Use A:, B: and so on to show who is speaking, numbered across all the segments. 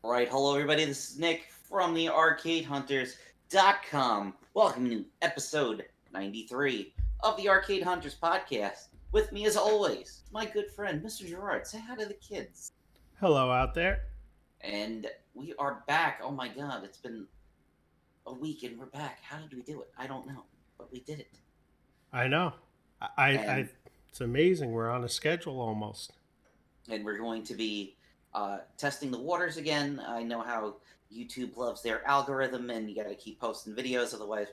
A: Alright, hello everybody, this is Nick from the ArcadeHunters.com. Welcome to episode 93 of the Arcade Hunters podcast. With me as always, my good friend, Mr. Gerard. Say hi to the kids.
B: Hello out there.
A: And we are back. Oh my god, it's been a week and we're back. How did we do it? I don't know, but we did it.
B: I know.
A: And
B: It's amazing. We're on a schedule almost.
A: and we're going to be testing the waters again. I know how YouTube loves their algorithm, and you got to keep posting videos, otherwise,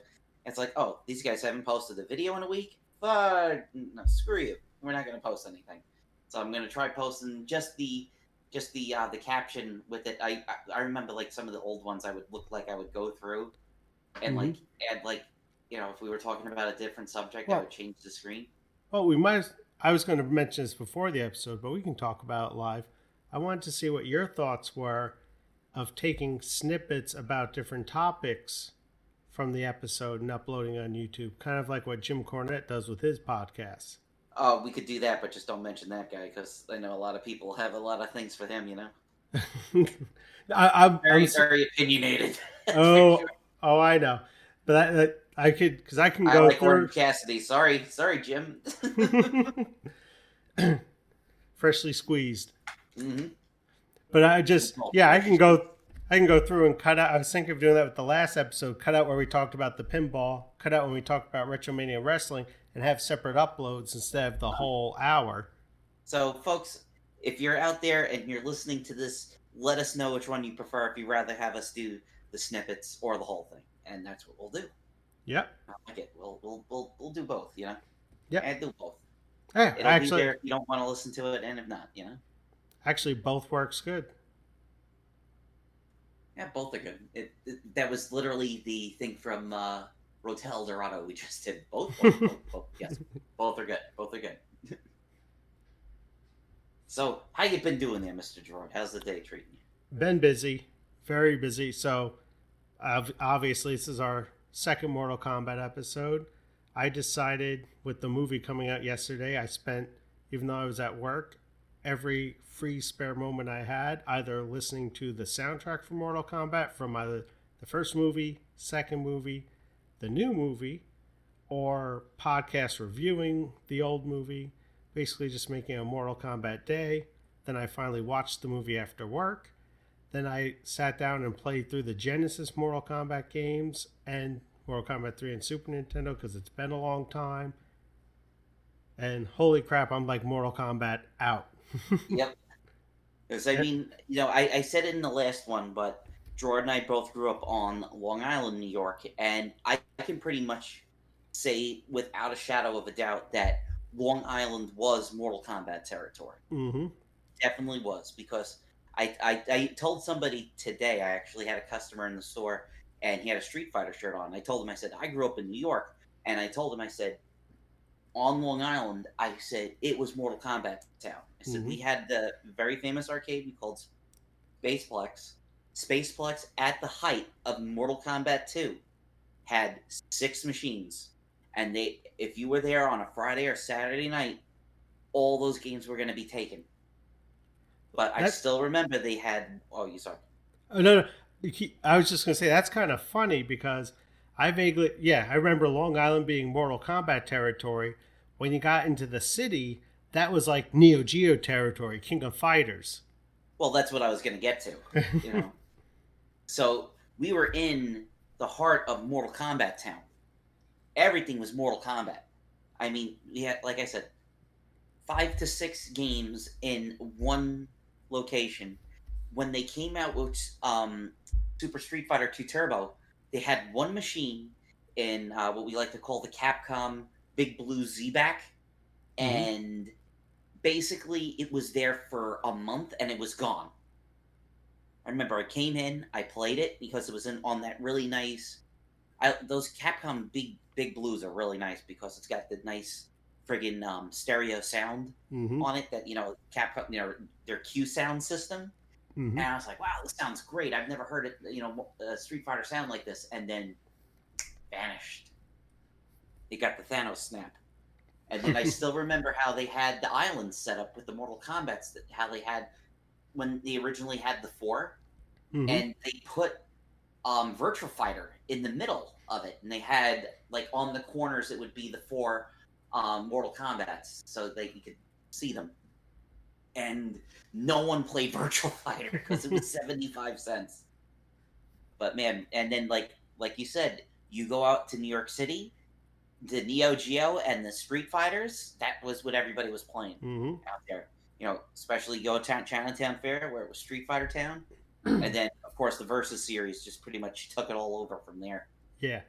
A: it's like, oh, these guys haven't posted a video in a week. But no, screw you. We're not going to post anything. So I'm going to try posting just the caption with it. I remember like some of the old ones. I would look like I would go through and
B: Mm-hmm.
A: like add like if we were talking about a different subject, I
B: Well,
A: would change the screen.
B: we might. I was going to mention this before the episode, but we can talk about it live. I wanted to see what your thoughts were of taking snippets about different topics from the episode and uploading on YouTube, kind of like what Jim Cornette does with his podcast.
A: Oh, we could do that, but just don't mention that guy because I know a lot of people have a lot of things for him.
B: I'm
A: Very, very opinionated. That's for
B: oh
A: sure.
B: I know, but I could because I can
A: I
B: go
A: like
B: through.
A: Orange Cassidy. Sorry, Jim.
B: Freshly squeezed.
A: hmm
B: But
A: No,
B: I can go through and cut out. I was thinking of doing that with the last episode. Cut out where we talked about the pinball. Cut out when we talked about Retromania wrestling, and have separate uploads instead of the whole hour.
A: So, folks, if you're out there and you're listening to this, let us know which one you prefer. If you'd rather have us do the snippets or the whole thing, and that's what we'll do.
B: Yep.
A: I like it. We'll do both.
B: Yep.
A: And do both.
B: Yeah.
A: It'll be there if you don't want to listen to it, and if not.
B: Actually, both works good.
A: Yeah, both are good. That was literally the thing from Rotel Dorado we just did. Both. Yes, both are good. Both are good. So, how you been doing there, Mr. Gerard? How's the day treating you?
B: Been busy, very busy. So, obviously, this is our second Mortal Kombat episode. I decided with the movie coming out yesterday, I spent, even though I was at work, every free spare moment I had either listening to the soundtrack for Mortal Kombat from either the first movie, second movie, the new movie, or podcast reviewing the old movie. Basically, just making a Mortal Kombat day. Then I finally watched the movie after work. Then I sat down and played through the Genesis Mortal Kombat games and Mortal Kombat 3 and Super Nintendo because it's been a long time. And holy crap, I'm like Mortal Kombat out.
A: Yep. Because I mean, I said it in the last one, but Gerard and I both grew up on Long Island, New York, and I can pretty much say without a shadow of a doubt that Long Island was Mortal Kombat territory.
B: Mm-hmm.
A: Definitely was, because I told somebody today. I actually had a customer in the store, and he had a Street Fighter shirt on. I told him, I said, I grew up in New York, and I told him, I said, on Long Island, I said it was Mortal Kombat town. I said
B: Mm-hmm.
A: we had the very famous arcade we called Spaceplex. Spaceplex at the height of Mortal Kombat 2 had 6 machines, and if you were there on a Friday or Saturday night, all those games were going to be taken. But I
B: That
A: still remember they had. Oh, you sorry.
B: oh, no, no. I was just gonna say that's kind of funny because I remember Long Island being Mortal Kombat territory. When you got into the city, that was like Neo Geo territory, King of Fighters.
A: Well, that's what I was going to get to. You know, so we were in the heart of Mortal Kombat town. Everything was Mortal Kombat. I mean, we had, like I said, 5 to 6 games in one location. When they came out with Super Street Fighter 2 Turbo, they had one machine in what we like to call the Capcom Big Blue Z-Back,
B: Mm-hmm.
A: and basically it was there for a month and it was gone. I remember I came in, I played it because it was on that really nice. Those Capcom Big Blues are really nice because it's got the nice friggin' stereo sound
B: Mm-hmm.
A: on it that Capcom their Q sound system.
B: Mm-hmm.
A: And I was like, wow, this sounds great. I've never heard it, Street Fighter sound like this. And then vanished. It got the Thanos snap. And then I still remember how they had the islands set up with the Mortal Kombats. How they had when they originally had the four.
B: Mm-hmm.
A: and they put Virtual Fighter in the middle of it, and they had like on the corners it would be the four Mortal Kombats, so that you could see them. And no one played Virtual Fighter because it was 75 cents. But man, and then like you said, you go out to New York City, the Neo Geo and the Street Fighters. That was what everybody was playing
B: Mm-hmm.
A: out there. Especially go to Chinatown Fair where it was Street Fighter Town, and then of course the Versus series just pretty much took it all over from there.
B: Yeah.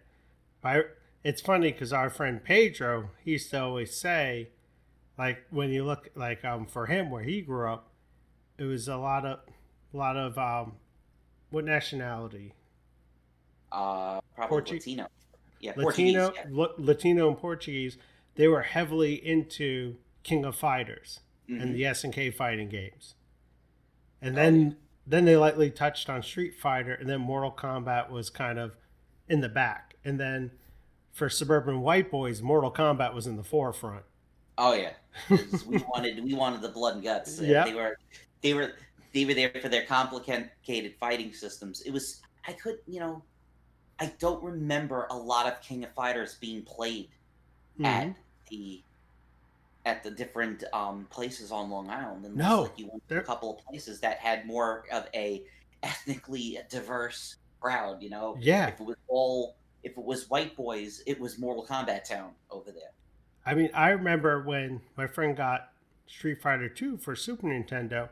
B: I, it's funny because our friend Pedro, he used to always say, like when you look like for him where he grew up, it was a lot of what nationality?
A: Probably
B: Portuguese,
A: Latino. Yeah, Portuguese. Yeah.
B: Latino and Portuguese. They were heavily into King of Fighters and
A: Mm-hmm.
B: the SNK fighting games, and
A: Oh yeah.
B: then they lightly touched on Street Fighter, and then Mortal Kombat was kind of in the back, and then for suburban white boys, Mortal Kombat was in the forefront.
A: Oh yeah. Because we wanted the blood and guts. They
B: Yep.
A: were they were they were there for their complicated fighting systems. It was I could I don't remember a lot of King of Fighters being played
B: Mm-hmm.
A: at the different places on Long Island, unless
B: No,
A: like you went to a
B: there.
A: couple of places that had more of a ethnically diverse crowd.
B: Yeah,
A: If it was white boys, it was Mortal Kombat Town over there.
B: I mean, I remember when my friend got Street Fighter 2 for Super Nintendo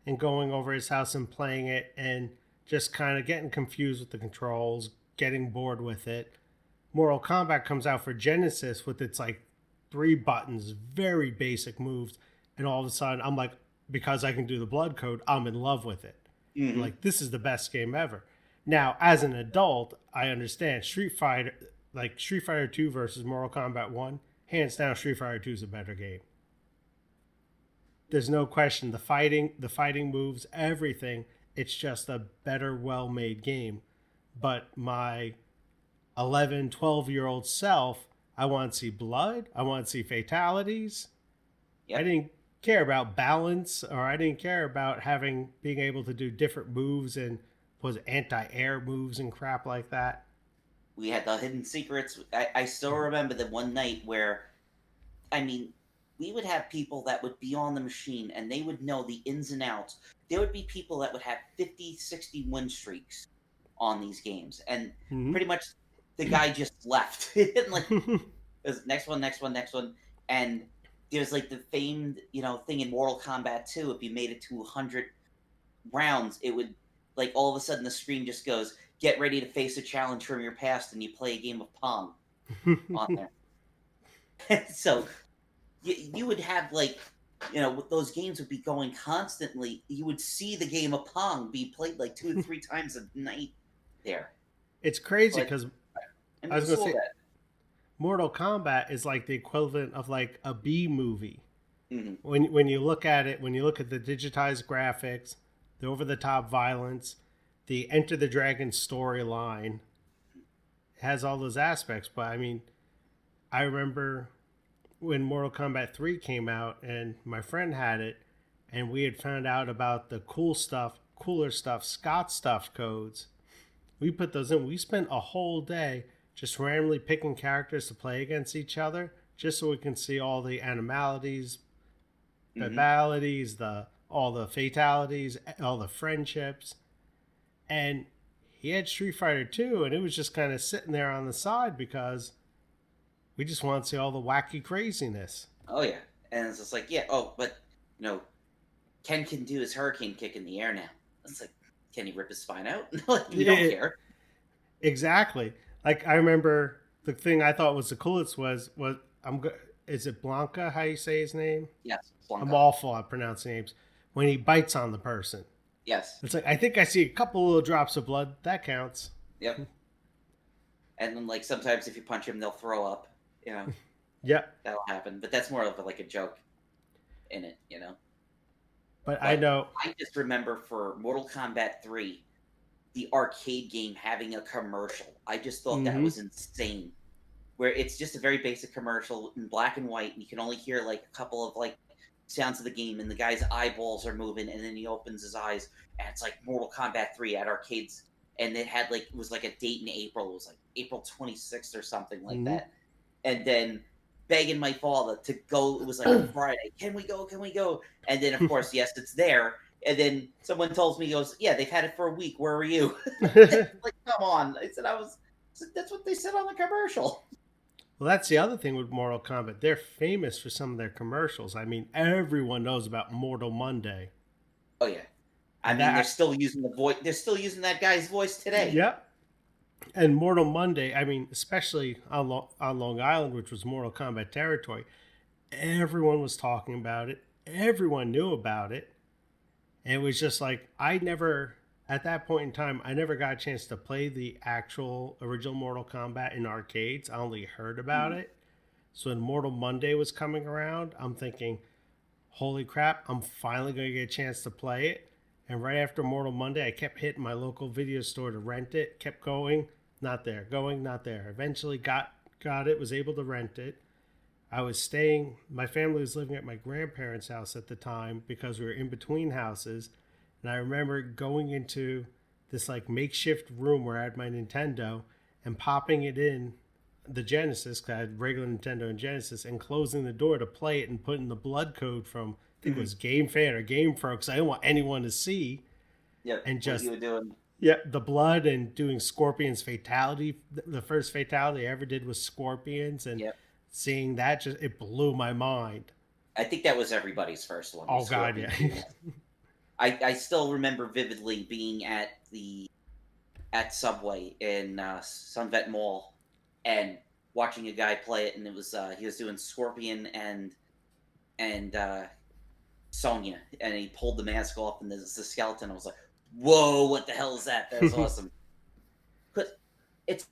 B: and going over his house and playing it and just kind of getting confused with the controls, getting bored with it. Mortal Kombat comes out for Genesis with its like three buttons, very basic moves, and all of a sudden I'm like, because I can do the blood code, I'm in love with it. I'm
A: Hmm.
B: like, this is the best game ever. Now, as an adult, I understand Street Fighter 2 versus Mortal Kombat 1, hands down Street Fighter 2 is a better game. There's no question. The fighting moves, everything. It's just a better, well made game. But my 11, 12-year-old self, I want to see blood. I want to see fatalities. I
A: Yep.
B: didn't care about balance, or I didn't care about being able to do different moves and was anti-air moves and crap like that.
A: We had the hidden secrets. I still remember the one night where, I mean, we would have people that would be on the machine and they would know the ins and outs. There would be people that would have 50, 60 win streaks on these games. And
B: Mm-hmm.
A: pretty much the guy just left. And like, it was next one, next one, next one. And there's like the famed, thing in Mortal Kombat 2. If you made it to 100 rounds, it would, like, all of a sudden the screen just goes, get ready to face a challenge from your past, and you play a game of Pong on there. So you would have like those games would be going constantly. You would see the game of Pong be played like 2 or 3 times a night there.
B: It's crazy
A: But
B: because
A: I
B: I was
A: miss
B: gonna
A: all
B: say
A: that.
B: Mortal Kombat is like the equivalent of like a B movie.
A: Hmm.
B: When you look at it, when you look at the digitized graphics, the over the top violence, the Enter the Dragon storyline, it has all those aspects. But I mean, I remember when Mortal Kombat 3 came out and my friend had it, and we had found out about the cooler stuff, Scott stuff codes. We put those in. We spent a whole day just randomly picking characters to play against each other, just so we can see all the animalities,
A: Hmm.
B: babalities, the all the fatalities, all the friendships. And he had Street Fighter 2, and it was just kind of sitting there on the side because we just want to see all the wacky craziness.
A: Oh yeah, and it's just like, yeah. Oh, but you know, Ken can do his hurricane kick in the air now. It's like, can he rip his spine out? Like, we don't
B: It,
A: care.
B: exactly. Like I remember the thing I thought was the coolest was is it Blanca? How you say his name?
A: Yes,
B: I'm
A: Blanca.
B: awful at pronouncing names. When he bites on the person,
A: Yes.
B: it's like I think I see a couple little drops of blood. That counts.
A: Yep. And then like sometimes if you punch him, they'll throw up.
B: Yep.
A: That'll happen. But that's more of like a joke in it.
B: But I
A: But
B: know.
A: I just remember for Mortal Kombat 3, the arcade game having a commercial. I just thought that
B: Mm-hmm.
A: was insane. Where it's just a very basic commercial in black and white, and you can only hear like a couple of like sounds of the game, and the guy's eyeballs are moving, and then he opens his eyes, and it's like Mortal Kombat 3 at arcades, and it was like a date in April. It was like April 26th or something like
B: Mm-hmm.
A: that. And then begging my father to go. It was like a Friday. Can we go? Can we go? And then, of course, yes, it's there. And then someone tells me, he goes, yeah, they've had it for a week. Where were you? Like, come on. I said, that's what they said on the commercial.
B: Well, that's the other thing with Mortal Kombat. They're famous for some of their commercials. I mean, everyone knows about Mortal Monday.
A: Oh, yeah. I
B: And
A: mean, they're
B: that,
A: still using the voice. They're still using that guy's voice today.
B: yep. And Mortal Monday, I mean, especially on Long Island, which was Mortal Kombat territory, everyone was talking about it. Everyone knew about it. And it was just like, at that point in time, I never got a chance to play the actual original Mortal Kombat in arcades. I only heard about
A: Mhm.
B: it. So when Mortal Monday was coming around, I'm thinking, holy crap, I'm finally going to get a chance to play it. And right after Mortal Monday, I kept hitting my local video store to rent it, kept going, not there, going, not there. Eventually got it, was able to rent it. My family was living at my grandparents' house at the time because we were in between houses. And I remember going into this like makeshift room where I had my Nintendo and popping it in the Genesis, because I had regular Nintendo and Genesis, and closing the door to play it and putting the blood code from, I think it was Game Fan or Game Pro, because I didn't want anyone to see.
A: Yep.
B: And
A: What
B: just,
A: you were doing.
B: yeah, the blood and doing Scorpion's Fatality. The first Fatality I ever did was Scorpions, and
A: Yep.
B: seeing that, it blew my mind.
A: I think that was everybody's first one.
B: Oh, God, yeah.
A: I still remember vividly being at Subway in Sunvet Mall and watching a guy play it, and it was he was doing Scorpion and Sonya, and he pulled the mask off, and there's the skeleton. I was like, "Whoa, what the hell is that? That was awesome!" But it's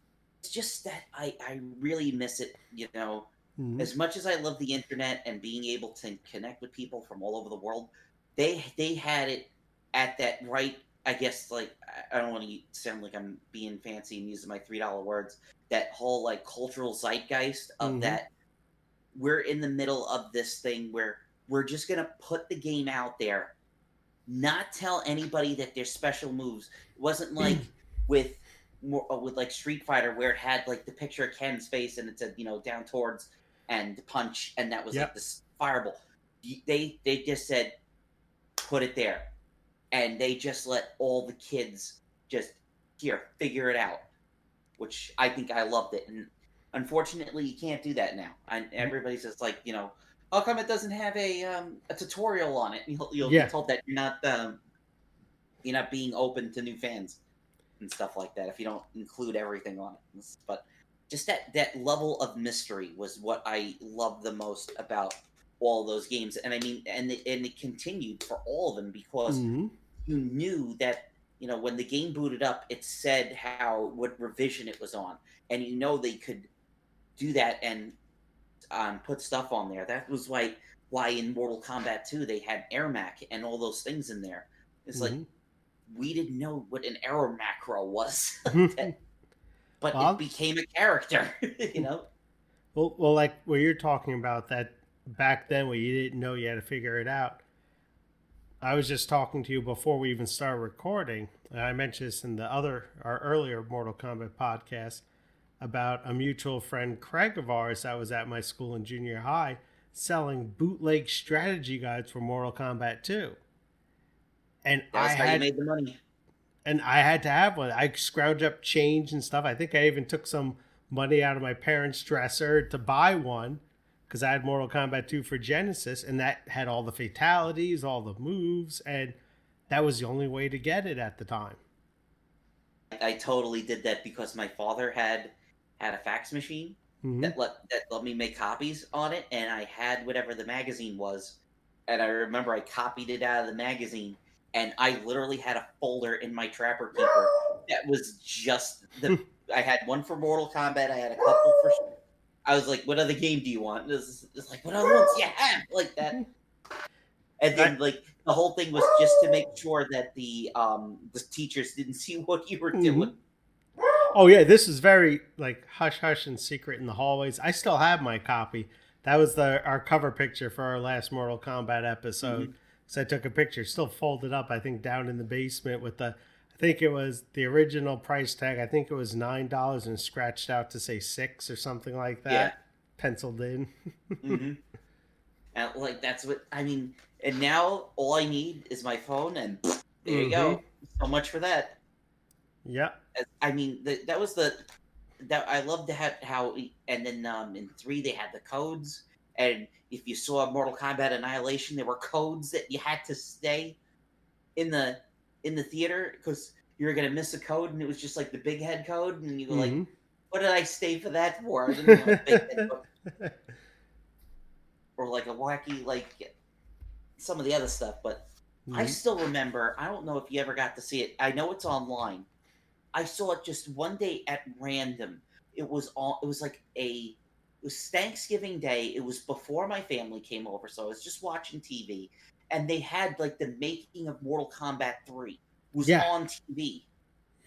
A: just that I really miss it.
B: Mhm.
A: As much as I love the internet and being able to connect with people from all over the world, they had it at that right. I guess like I don't want to sound like I'm being fancy and using my $3 words. That whole like cultural zeitgeist of
B: Mhm.
A: that we're in the middle of this thing where we're just gonna put the game out there, not tell anybody that there's special moves. It wasn't like with with like Street Fighter where it had like the picture of Ken's face and it said down towards and punch, and that was like
B: Yep.
A: this fireball. They just said put it there, and they just let all the kids just here figure it out, which I think I loved it. And unfortunately, you can't do that now. And everybody's just like, how come it doesn't have a tutorial on it? You'll be
B: Yeah.
A: told that you're not being open to new fans and stuff like that if you don't include everything on it. But just that level of mystery was what I loved the most about all those games. And I mean, and it continued for all of them because
B: Mhm.
A: you knew that when the game booted up, it said what revision it was on, and they could do that and put stuff on there. That was why in Mortal Kombat 2 they had Airmac and all those things in there. It's like
B: Mhm.
A: we didn't know what an arrow macro was, but it
B: Well,
A: became a character. You know.
B: well, like what you're talking about, that back then where you didn't know, you had to figure it out. I was just talking to you before we even started recording. And I mentioned this in our earlier Mortal Kombat podcast about a mutual friend, Craig of ours, that was at my school in junior high, selling bootleg strategy guides for Mortal Kombat 2. And I
A: That's how you
B: had
A: made the money.
B: I had to have one. I scrounged up change and stuff. I think I even took some money out of my parents' dresser to buy one because I had Mortal Kombat 2 for Genesis, and that had all the fatalities, all the moves, and that was the only way to get it at the time.
A: I totally did that because my father had a fax machine
B: Mm-hmm.
A: that let me make copies on it, and I had whatever the magazine was, and I remember I copied it out of the magazine, and I literally had a folder in my Trapper Keeper that was just I had one for Mortal Kombat, I had a couple for. I was like, "What other game do you want?" It's like, "What other ones you have?" Like that. And
B: I,
A: then like the whole thing was just to make sure that the teachers didn't see what you were
B: mm-hmm.
A: doing.
B: Oh yeah, this is very like hush hush and secret in the hallways. I still have my copy. That was our cover picture for our last Mortal Kombat episode.
A: Hmm.
B: So I took a picture, still folded up, I think, down in the basement with I think it was the original price tag. I think it was $9 and scratched out to say 6 or something like
A: Yeah.
B: that, penciled in.
A: Hmm. And like that's what I mean. And now all I need is my phone, and there you
B: Mm-hmm.
A: go. So much for that.
B: Yeah.
A: I mean, that was the that I loved how and then in 3 they had the codes, and if you saw Mortal Kombat Annihilation, there were codes that you had to stay in the theater because you were gonna miss a code, and it was just like the big head code, and you go like,
B: Mm-hmm.
A: "What did I stay for that for? I didn't want a big head code." Or like a wacky like some of the other stuff, but I
B: Mm-hmm.
A: still remember. I don't know if you ever got to see it. I know it's online. I saw it just one day at random. It was all. It was like a. It was Thanksgiving Day. It was before my family came over, so I was just watching TV, and they had like the making of Mortal Kombat 3 was
B: Yeah.
A: on TV.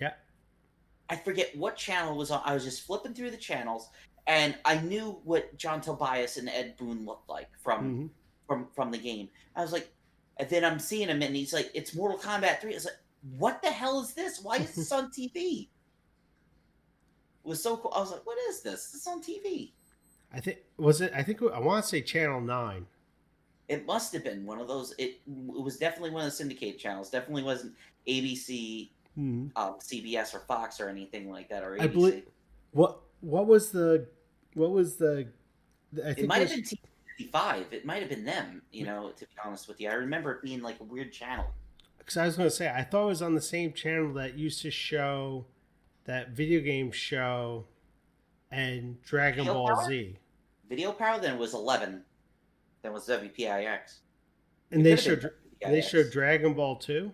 B: Yeah.
A: I forget what channel it was on. I was just flipping through the channels, and I knew what John Tobias and Ed Boon looked like
B: Mm-hmm.
A: from the game. I was like, and then I'm seeing him, and he's like, "It's Mortal Kombat 3." I was like, "What the hell is this? Why is this on TV?" It was so cool. I was like, "What is this? This is on TV."
B: I think was it. I think I want to say Channel 9.
A: It must have been one of those. It was definitely one of the syndicated channels. Definitely wasn't ABC,
B: Mm-hmm.
A: CBS, or Fox or anything like that, or
B: I believe
A: ABC.
B: what was the I
A: It
B: think it
A: might have
B: was
A: been T55. It might have been them. To be honest with you, I remember it being like a weird channel.
B: because I was going to say I thought it was on the same channel that used to show that video game show and Dragon
A: Video
B: Ball
A: Power.
B: Z,
A: Video Power. Then was 11. Then was WPIX.
B: and
A: It
B: they
A: could have been
B: showed
A: WPIX.
B: Dragon Ball too.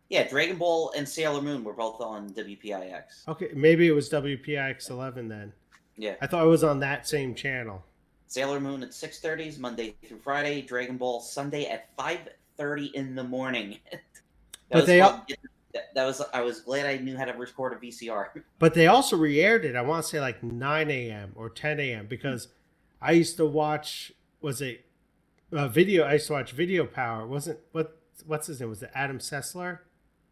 A: Yeah, Dragon Ball and Sailor Moon were both on WPIX.
B: Okay, maybe it was WPIX 11 then.
A: Yeah.
B: I thought it was on that same channel.
A: Sailor Moon at 6:30 Monday through Friday. Dragon Ball Sunday at 5:30 in the morning. That
B: But
A: was
B: they
A: fun. That was. I was glad I knew how to record a VCR.
B: but they also re-aired it. I want to say like 9 a.m. or 10 a.m. because I used to watch. Was it video? I used to watch Video Power. Wasn't what's his name? Was it Adam Sessler?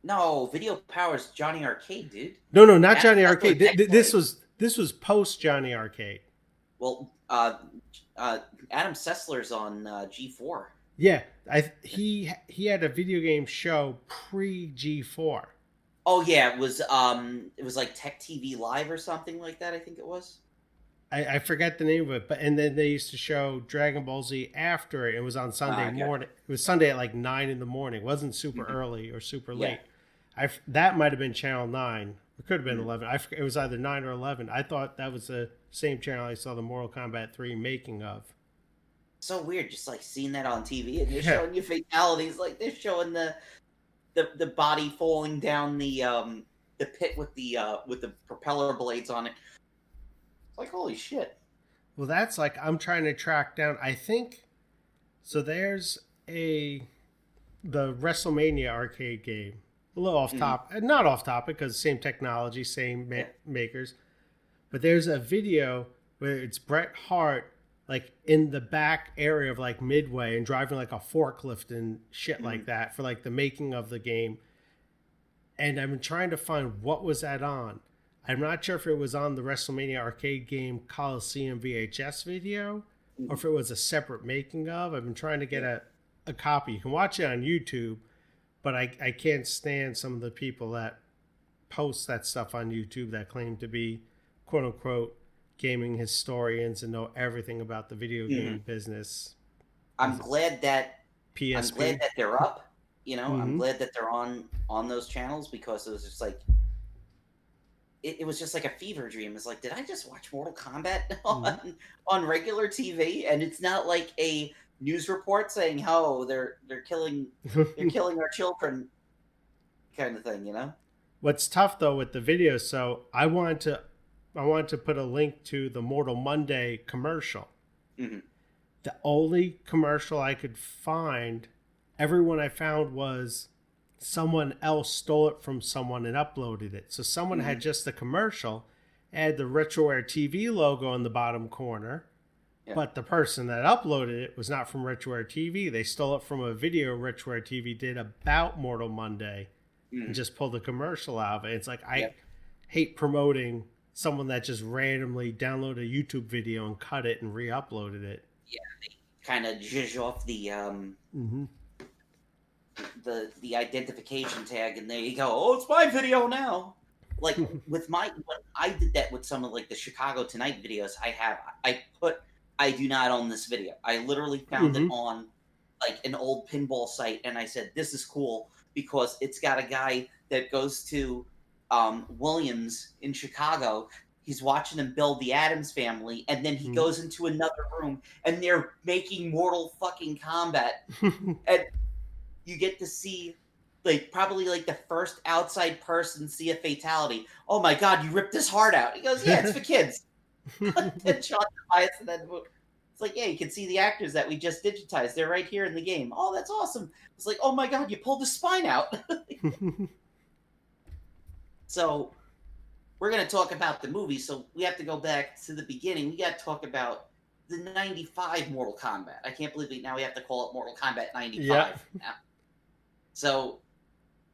A: No, Video Power's Johnny Arcade, dude.
B: No, not
A: Adam
B: Johnny
A: Sessler
B: Arcade.
A: and X-Boy.
B: This was post Johnny Arcade.
A: Well, Adam Sessler's on G4.
B: Yeah, he had a video game show pre G4.
A: Oh yeah, it was like Tech TV Live or something like that. I think it was.
B: I forget the name of it, but and then they used to show Dragon Ball Z after it. It was on Sunday
A: Okay.
B: morning. It was Sunday at like 9 in the morning. It wasn't super
A: Mhm.
B: early or super
A: Yeah.
B: late. That might have been Channel 9. It could have been
A: Mhm.
B: 11. It was either 9 or 11. I thought that was the same channel I saw the Mortal Kombat 3 making of.
A: So weird, just like seeing that on TV, and they're
B: Yeah.
A: showing you fatalities, like they're showing the body falling down the pit with the propeller blades on it. It's like holy shit.
B: Well, that's like I'm trying to track down. I think so. There's the WrestleMania arcade game. A little off
A: Mhm.
B: top, not off topic because same technology, same
A: Yeah.
B: makers. But there's a video where it's Bret Hart like in the back area of like Midway and driving like a forklift and shit like
A: Mhm.
B: that for like the making of the game. And I've been trying to find what was that on. I'm not sure if it was on the WrestleMania arcade game Coliseum VHS video or if it was a separate making of. I've been trying to get a copy. You can watch it on YouTube, but I can't stand some of the people that post that stuff on YouTube that claim to be quote unquote gaming historians and know everything about the video game
A: Mhm.
B: business.
A: I'm glad that
B: PSP.
A: they're up. I'm
B: Mm-hmm.
A: glad that they're on those channels because it was just like it was just like a fever dream. It's like, did I just watch Mortal Kombat on regular TV? And it's not like a news report saying, "Oh, they're killing our children," kind of thing.
B: What's tough though with the video, so I wanted to put a link to the Mortal Monday commercial.
A: Hmm.
B: The only commercial I could find, everyone I found was someone else stole it from someone and uploaded it. So someone had just the commercial, had the RetroWare TV logo in the bottom corner,
A: Yeah.
B: But the person that uploaded it was not from Richware TV. They stole it from a video Richware TV did about Mortal Monday and
A: Mm.
B: just pulled a commercial out of it. It's like, I
A: Yep.
B: hate promoting someone that just randomly downloaded a YouTube video and cut it and re-uploaded it.
A: Yeah. Kind of zhuzh off
B: Mm-hmm.
A: the identification tag, and there you go. Oh, it's my video now. Like with when I did that with some of like the Chicago Tonight videos, I put I do not own this video. I literally found it
B: Mm-hmm.
A: on like an old pinball site, and I said this is cool because it's got a guy that goes to Williams in Chicago. He's watching him build the Addams family, and then he goes into another room, and they're making Mortal fucking Kombat, and you get to see like probably like the first outside person see a fatality. Oh my god, you ripped his heart out. He goes, yeah, it's for kids. And Sean Tobias, and then it's like, yeah, you can see the actors that we just digitized. They're right here in the game. Oh, that's awesome. It's like, oh my god, you pulled his spine out. So we're gonna talk about the movie. So we have to go back to the beginning. We got to talk about the '95 Mortal Kombat. I can't believe now we have to call it Mortal Kombat '95
B: Yep.
A: now. So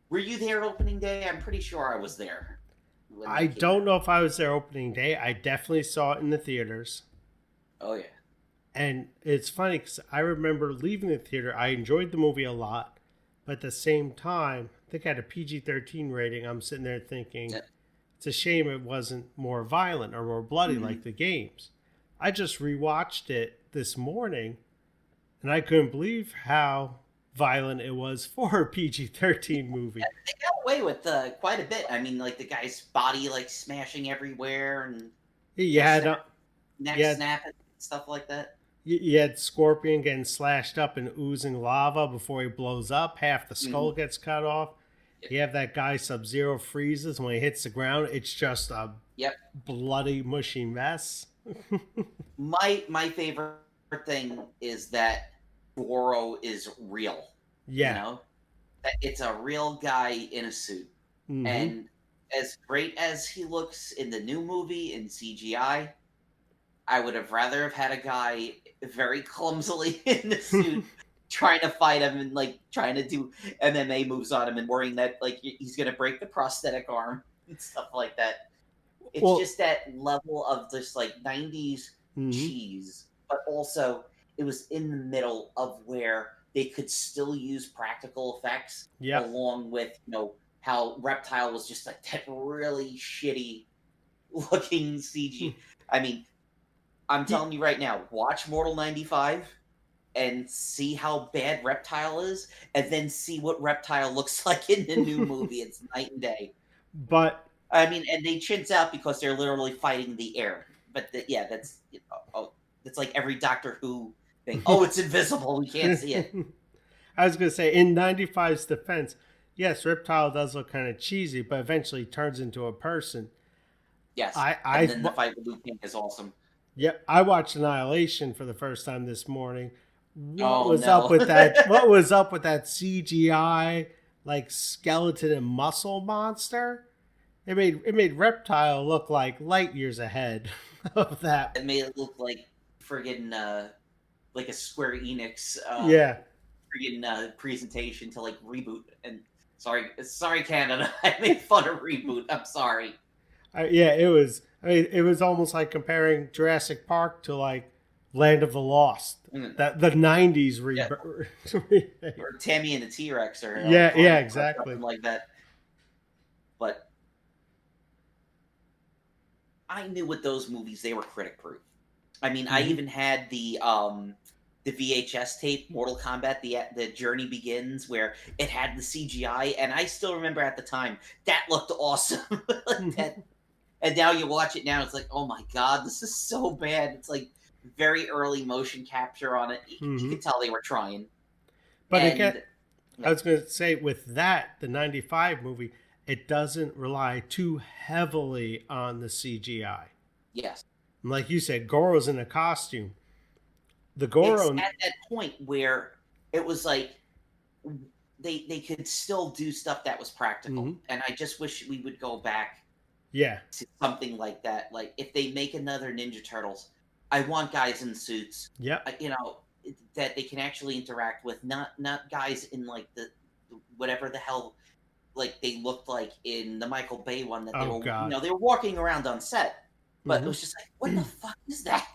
A: were you there opening day? I'm pretty sure I was there.
B: I don't know if I was there opening day. I definitely saw it in the theaters.
A: Oh yeah.
B: And it's funny because I remember leaving the theater. I enjoyed the movie a lot. But at the same time, I think I had a PG-13 rating. I'm sitting there thinking,
A: Yeah.
B: it's a shame it wasn't more violent or more bloody
A: Mm-hmm.
B: like the games. I just rewatched it this morning, and I couldn't believe how violent it was for a PG-13 movie.
A: Yeah, they got away with quite a bit. I mean, like the guy's body like smashing everywhere and
B: You had,
A: neck
B: yeah,
A: snapping, stuff like that.
B: you had Scorpion getting slashed up and oozing lava before he blows up. Half the skull
A: Mm-hmm.
B: gets cut off.
A: Yeah.
B: You have that guy Sub-Zero freezes when he hits the ground. It's just a
A: Yep.
B: bloody, mushy mess.
A: My favorite thing is that Goro is real.
B: Yeah.
A: You know, that it's a real guy in a suit,
B: Mm-hmm.
A: and as great as he looks in the new movie in CGI, I would have rather have had a guy very clumsily in the suit trying to fight him and like trying to do MMA moves on him and worrying that like he's gonna break the prosthetic arm and stuff like that. It's
B: Well,
A: just that level of just like '90s
B: mhm.
A: cheese, but also it was in the middle of where they could still use practical effects
B: Yep.
A: along with how Reptile was just like that really shitty looking CG. I mean, I'm telling you right now, watch Mortal '95 and see how bad Reptile is, and then see what Reptile looks like in the new movie. It's night and day.
B: But
A: I mean, and they chintz out because they're literally fighting the air. But yeah, that's that's like every Doctor Who thing. Oh, it's invisible. We can't see it.
B: I was going to say, in '95's defense, yes, Reptile does look kind of cheesy, but eventually turns into a person.
A: Yes.
B: I
A: and then the fight with Liu Kang is awesome.
B: Yep, I watched Annihilation for the first time this morning. What
A: Oh,
B: was
A: no.
B: up with that? What was up with that CGI like skeleton and muscle monster? It made Reptile look like light years ahead of that.
A: It made it look like friggin' like a Square Enix
B: Yeah.
A: friggin' presentation to like reboot. And sorry Canada, I made fun of reboot. I'm sorry.
B: Yeah, it was. I mean, it was almost like comparing Jurassic Park to like Land of the Lost. That the '90s remake.
A: Or Tammy and the T-Rex, or
B: yeah, exactly,
A: something like that. But I knew with those movies they were critic proof. I mean, I even had the VHS tape, Mortal Kombat, the Journey Begins, where it had the CGI, and I still remember at the time that looked awesome. And now you watch it now, it's like, oh my god, this is so bad. It's like very early motion capture on it. You could tell they were trying.
B: But again, I was going to say with that, the '95 movie, it doesn't rely too heavily on the CGI.
A: Yes.
B: Like you said, Goro's in a costume. The Goro
A: it's at that point where it was like they could still do stuff that was practical, and I just wish we would go back.
B: Yeah.
A: To something like that. Like if they make another Ninja Turtles, I want guys in suits,
B: Yep.
A: that they can actually interact with, not guys in like the whatever the hell like they looked like in the Michael Bay one that
B: Oh God.
A: they were walking around on set, but it
B: Mm-hmm.
A: was just like, what the fuck is that?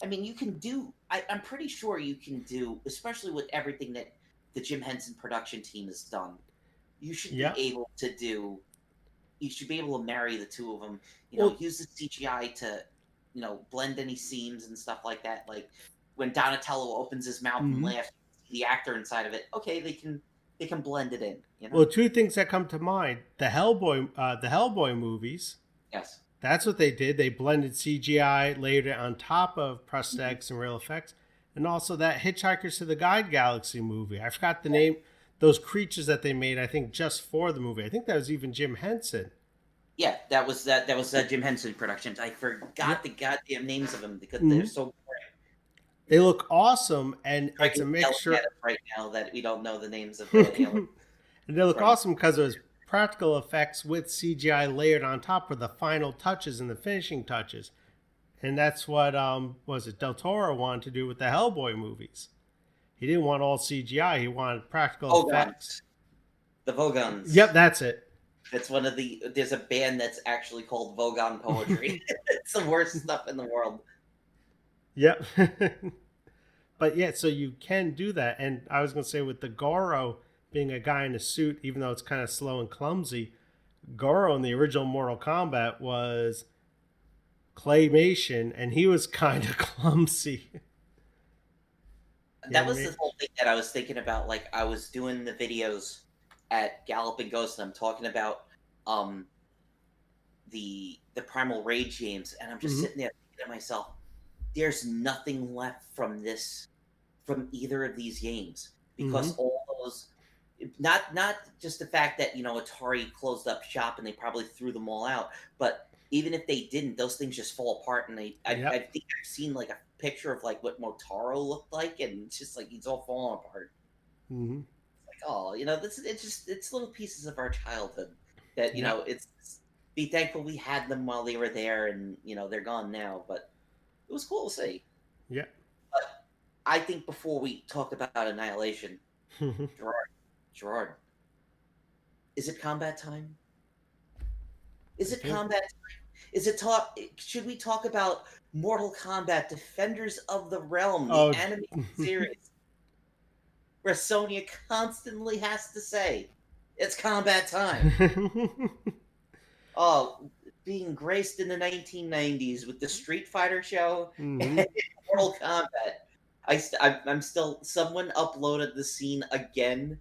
A: I mean, you can do. I'm pretty sure you can do, especially with everything that the Jim Henson production team has done. You should be
B: Yep.
A: able to do. You should be able to marry the two of them.
B: Well.
A: Use the CGI to, blend any seams and stuff like that. Like when Donatello opens his mouth and
B: Mm-hmm.
A: laughs, the actor inside of it. Okay, they can blend it in.
B: Well, two things that come to mind: the Hellboy movies.
A: Yes.
B: That's what they did. They blended CGI, layered it on top of
A: Mhm.
B: prosthetics and real effects, and also that Hitchhikers to the Guide Galaxy movie. I forgot the name. Those creatures that they made, I think, just for the movie. I think that was even Jim Henson.
A: Yeah, that was Jim Henson Productions. I
B: Yeah.
A: forgot the goddamn names of them because they're
B: Mm-hmm.
A: so
B: They look awesome, and it's a
A: yelling at
B: mixture.
A: us right now that we don't know the names of the aliens
B: And they look
A: from.
B: awesome because it was practical effects with CGI layered on top for the final touches and the finishing touches. And that's what was it Del Toro wanted to do with the Hellboy movies. He didn't want all CGI. He wanted practical effects.
A: Vogons. The Vogons.
B: Yep, that's it.
A: That's one of the. There's a band that's actually called Vogon Poetry. It's the worst stuff in the world.
B: Yep. But yeah, so you can do that. And I was going to say with the Goro being a guy in a suit, even though it's kind of slow and clumsy, Goro in the original Mortal Kombat was claymation, and he was kind of clumsy.
A: That was the whole thing that I was thinking about. Like I was doing the videos at Galloping Ghost, and I'm talking about um the Primal Rage games, and I'm just
B: Mm-hmm.
A: sitting there thinking to myself, there's nothing left from either of these games
B: Mm-hmm.
A: because all those not just the fact that Atari closed up shop and they probably threw them all out, but even if they didn't, those things just fall apart. And I
B: Yep.
A: think I've seen like a picture of like what Motaro looked like, and it's just like he's all falling apart.
B: Mm-hmm.
A: Like, oh, this it's little pieces of our childhood that
B: Yep.
A: it's be thankful we had them while they were there, and they're gone now, but it was cool to see.
B: Yep.
A: But I think before we talk about Annihilation, Gerard, Gerard, is it combat time? Is
B: I
A: it
B: think.
A: combat time? Is it talk? Should we talk about Mortal Kombat: Defenders of the Realm, the
B: Oh.
A: animated series, where Sonya constantly has to say, "It's combat time." Oh, being graced in the 1990s with the Street Fighter show
B: Mm-hmm.
A: and Mortal Kombat. I'm still. Someone uploaded the scene again,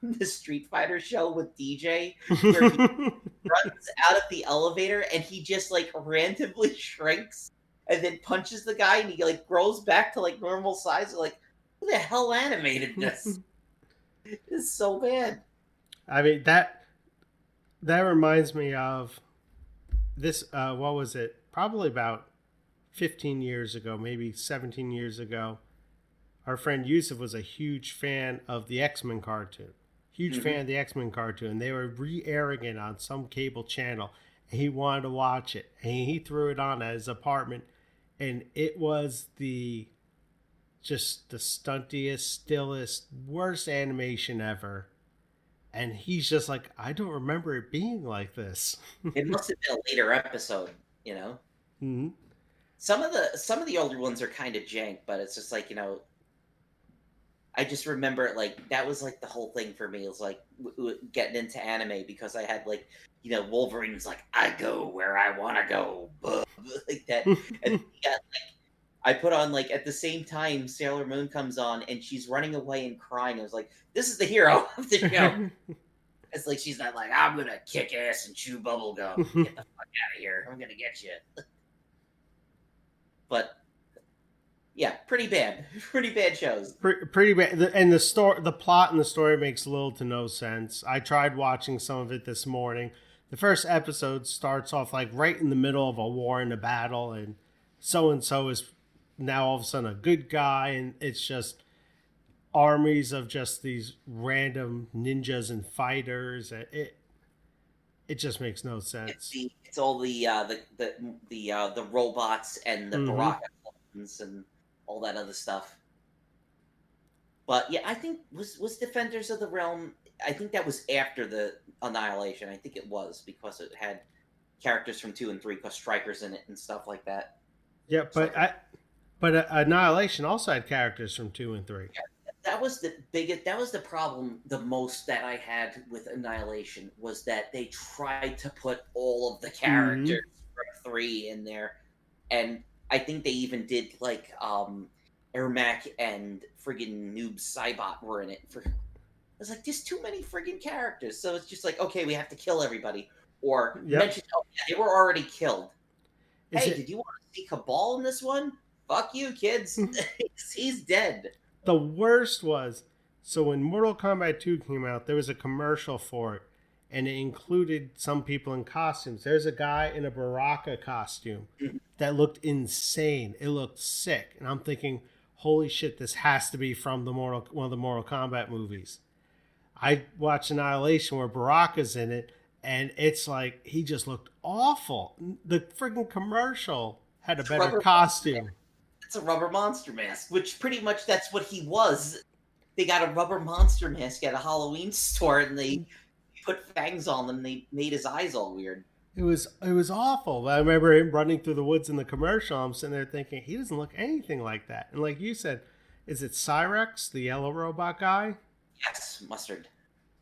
A: the Street Fighter show with DJ, where he runs out of the elevator and he just like randomly shrinks and then punches the guy and he like grows back to like normal size. Like, who the hell animated this? It's so bad.
B: I mean that reminds me of this. What was it? Probably about 15 years ago, maybe 17 years ago. Our friend Yusuf was a huge fan of the X-Men cartoon. Huge
A: Hmm.
B: fan of the X-Men cartoon. They were re-airing it on some cable channel. And he wanted to watch it. And he threw it on at his apartment. And it was just the stuntiest, stillest, worst animation ever. And he's just like, I don't remember it being like this.
A: It must have been a later episode.
B: Mm-hmm.
A: Some of the older ones are kind of jank, but it's just like I just remember like that was like the whole thing for me. It was like getting into anime because I had like Wolverine's like I go where I want to go, like that, and yeah, I put on like at the same time Sailor Moon comes on and she's running away and crying. I was like, this is the hero of the show. It's like she's not like I'm gonna kick ass and chew bubble gum. Get the fuck out of here! I'm gonna get you. But yeah, pretty bad, pretty bad shows.
B: Pretty bad. And the plot and the story makes little to no sense. I tried watching some of it this morning. The first episode starts off like right in the middle of a war and a battle, and so is now all of a sudden a good guy, and it's just armies of just these random ninjas and fighters. It just makes no sense.
A: It's all the robots and the
B: Mm-hmm.
A: Baraka. and all that other stuff. But yeah, I think was Defenders of the Realm. I think that was after the Annihilation. I think it was because it had characters from 2 and 3, because Striker's in it and stuff like that.
B: Yeah,
A: Striker.
B: but Annihilation also had characters from 2 and 3.
A: Yeah, that was the biggest. That was the problem. The most that I had with Annihilation was that they tried to put all of the characters from 3 in there, and I think they even did like Ermac and friggin' Noob Saibot were in it. It's like there's too many friggin' characters, so it's just like, okay, we have to kill everybody or
B: Yep.
A: mention. Oh yeah, they were already killed.
B: Is
A: Hey,
B: it
A: did you want to see Cabal in this one? Fuck you, kids. He's dead.
B: the worst was so when Mortal Kombat 2 came out, there was a commercial for it, and it included some people in costumes. There's a guy in a Baraka costume that looked insane. It looked sick, and I'm thinking, holy shit, this has to be from one of the Mortal Kombat movies. I watched Annihilation where Baraka's in it, and it's like he just looked awful. The freaking commercial had a better costume.
A: It's a rubber monster mask, which pretty much that's what he was. They got a rubber monster mask at a Halloween store, and they put fangs on them. They made his eyes all weird.
B: It was awful. I remember him running through the woods in the commercial. I'm sitting there thinking he doesn't look anything like that. And like you said, is it Cyrex, the yellow robot guy?
A: Yes, Mustard.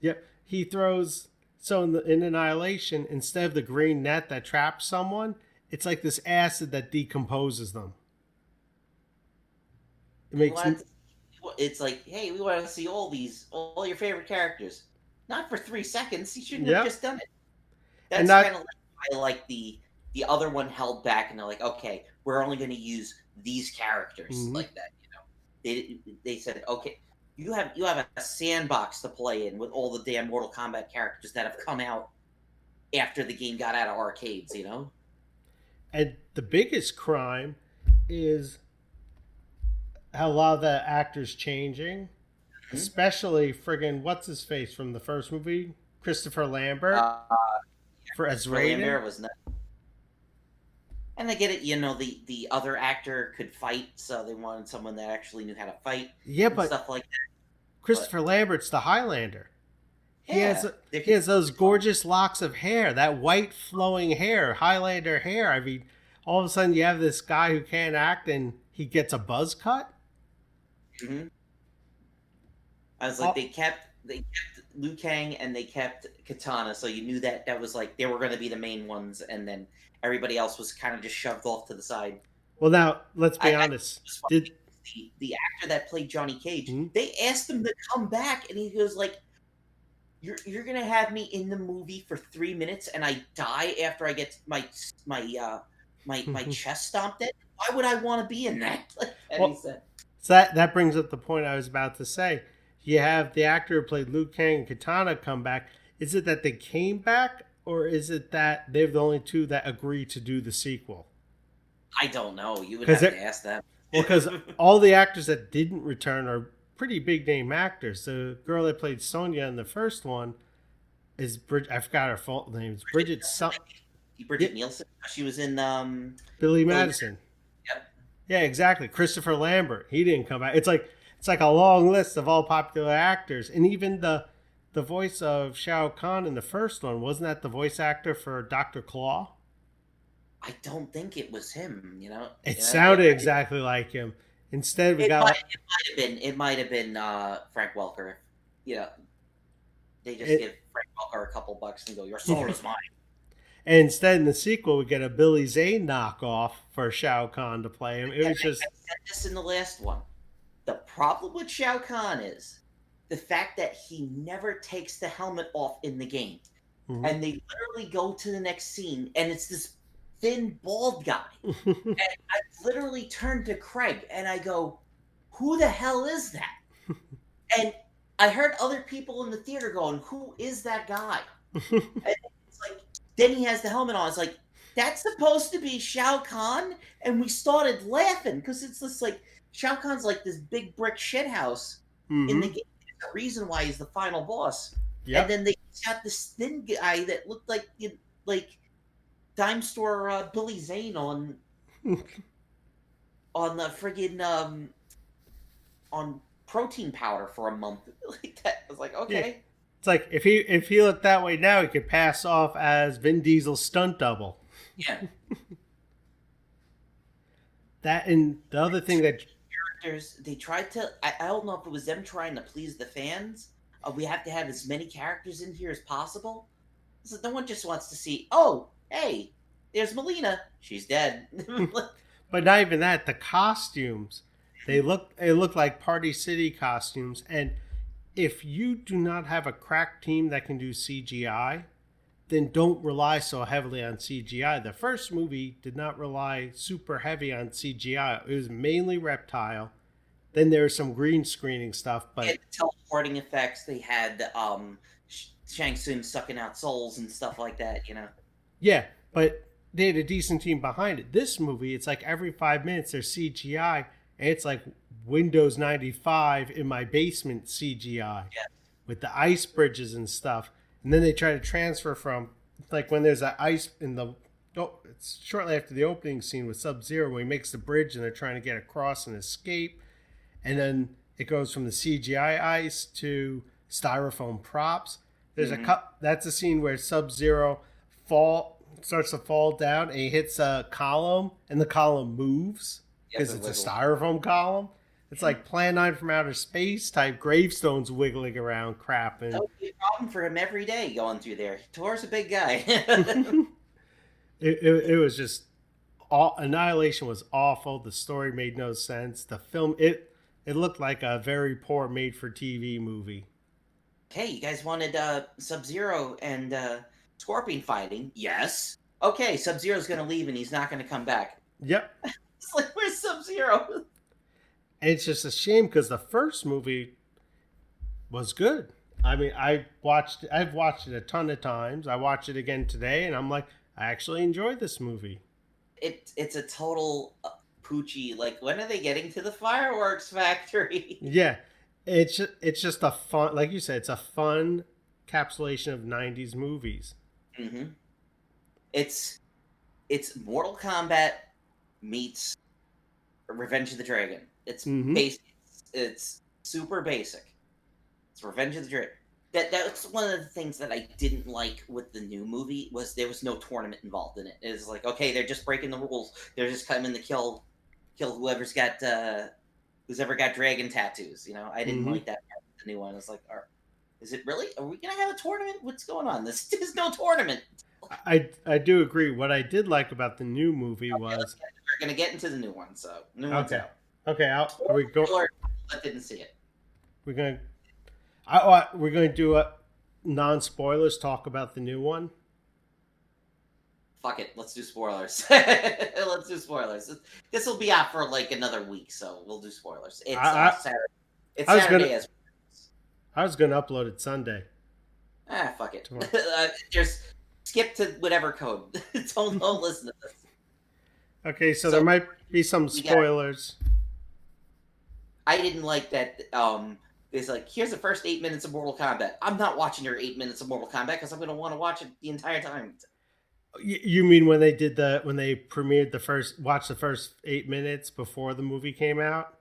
B: Yep. He throws in Annihilation, instead of the green net that traps someone, it's like this acid that decomposes them. It makes
A: it's like, hey, we want to see all your favorite characters. Not for 3 seconds. You shouldn't have just done it. That's kind of like why, like the other one held back, and they're like, okay, we're only going to use these characters like that. They said, okay, you have a sandbox to play in with all the damn Mortal Kombat characters that have come out after the game got out of arcades.
B: And the biggest crime is how a lot of the actors changing, especially friggin' what's his face from the first movie, Christopher Lambert, as Raiden.
A: Lambert was nuts. And I get it, the other actor could fight, so they wanted someone that actually knew how to fight.
B: Yeah, but
A: stuff like that.
B: Christopher Lambert's the Highlander.
A: Yeah,
B: he has those gorgeous locks of hair, that white flowing hair, Highlander hair. I mean, all of a sudden you have this guy who can't act and he gets a buzz cut.
A: I was like, they kept Liu Kang and they kept Katana, so you knew that was like they were going to be the main ones, and then everybody else was kind of just shoved off to the side.
B: Well, now let's be honest.
A: The actor that played Johnny Cage, they asked him to come back, and he goes like, "You're going to have me in the movie for 3 minutes, and I die after I get my chest stomped in? Why would I want to be in that?" He said.
B: So that brings up the point I was about to say. You have the actor who played Liu Kang and Katana come back. Is it that they came back, or is it that they're the only two that agreed to do the sequel?
A: I don't know. You would have to ask them.
B: Well, because all the actors that didn't return are pretty big name actors. The girl that played Sonya in the first one is I forgot her full name. It's
A: Bridget Nielsen. She was in
B: Billy Madison.
A: Yep.
B: Yeah, exactly. Christopher Lambert. He didn't come back. It's like a long list of all popular actors, and even the voice of Shao Kahn in the first one, wasn't that the voice actor for Dr. Claw?
A: I don't think it was him.
B: It sounded exactly like him. Instead, we got
A: it might have been Frank Welker. They just give Frank Welker a couple bucks and go, "Your soul is mine."
B: And instead, in the sequel, we get a Billy Zane knockoff for Shao Kahn to play him. It was just.
A: I said this in the last one. The problem with Shao Kahn is the fact that he never takes the helmet off in the game. And they literally go to the next scene, and it's this thin, bald guy. And I literally turned to Craig, and I go, who the hell is that? And I heard other people in the theater going, who is that guy? And it's like, then he has the helmet on. It's like, that's supposed to be Shao Kahn? And we started laughing, because it's just like, Shao Kahn's like this big brick shithouse in the game. There's a reason why he's the final boss. Yep. And then they got this thin guy that looked like dime store Billy Zane on. on the friggin' on protein powder for a month like that. I was like,
B: Yeah.
A: okay.
B: It's like if he looked that way now, he could pass off as Vin Diesel's stunt double.
A: Yeah.
B: That and the other thing that
A: Characters, they tried to, I don't know if it was them trying to please the fans. We have to have as many characters in here as possible. So no one just wants to see, oh, hey, there's Melina. She's dead.
B: but not even that, the costumes. They look like Party City costumes. And if you do not have a crack team that can do CGI, then don't rely so heavily on CGI. The first movie did not rely super heavy on CGI. It was mainly Reptile. Then there was some green screening stuff,
A: They
B: but
A: had teleporting effects. They had Shang Tsung sucking out souls and stuff like that.
B: yeah, but they had a decent team behind it. This movie, it's like every 5 minutes there's CGI, and it's like Windows 95 in my basement CGI
A: Yeah.
B: with the ice bridges and stuff. And then they try to transfer from, like when there's that ice in the, oh, it's shortly after the opening scene with Sub-Zero when he makes the bridge and they're trying to get across and escape. And then it goes from the CGI ice to styrofoam props. There's a cup. That's a scene where Sub-Zero starts to fall down and he hits a column and the column moves because
A: Yep, it
B: it's a
A: wiggles.
B: styrofoam column. It's like Plan 9 from Outer Space type gravestones wiggling around crap.
A: That
B: And
A: would be a problem for him every day going through there. Tor's a big guy.
B: it was just Annihilation was awful. The story made no sense. The film it looked like a very poor made for TV movie.
A: Okay, you guys wanted Sub-Zero and Scorpion fighting? Yes. Okay, Sub-Zero's gonna leave and he's not gonna come back.
B: Yep.
A: It's like, where's Sub-Zero?
B: And it's just a shame because the first movie was good. I mean, I've watched it a ton of times. I watched it again today, and I'm like, I actually enjoyed this movie.
A: It's a total poochie. Like, when are they getting to the fireworks factory?
B: Yeah, it's just a fun, like you said, it's a fun encapsulation of '90s movies.
A: hmm It's Mortal Kombat meets Revenge of the Dragon. It's
B: Mm-hmm.
A: basic. It's super basic. It's Revenge of the Dragon. That's one of the things that I didn't like with the new movie was there was no tournament involved in it. It's like, okay, they're just breaking the rules. They're just coming to kill who's ever got dragon tattoos. I didn't
B: Mm-hmm.
A: like that part of the new one. It's like, is it really? Are we gonna have a tournament? What's going on? There's no tournament.
B: I do agree. What I did like about the new movie
A: Okay,
B: was
A: we're gonna get into the new one. So new one's
B: okay,
A: out.
B: okay. Are we go?
A: Spoiler, I didn't see it.
B: We're gonna we're gonna do a non spoilers talk about the new one.
A: Fuck it, let's do spoilers. Let's do spoilers. This will be out for like another week, so we'll do spoilers. It's Saturday. It's
B: I was
A: Saturday
B: gonna
A: as
B: I was gonna upload it Sunday.
A: fuck it.
B: Tomorrow.
A: There's skip to whatever code. Don't listen to this.
B: Okay, so
A: So,
B: there might be some
A: we got-
B: spoilers.
A: I didn't like that. It's like, here's the first 8 minutes of Mortal Kombat. I'm not watching your 8 minutes of Mortal Kombat because I'm gonna want to watch it the entire time.
B: You mean when they premiered watched the first 8 minutes before the movie came out?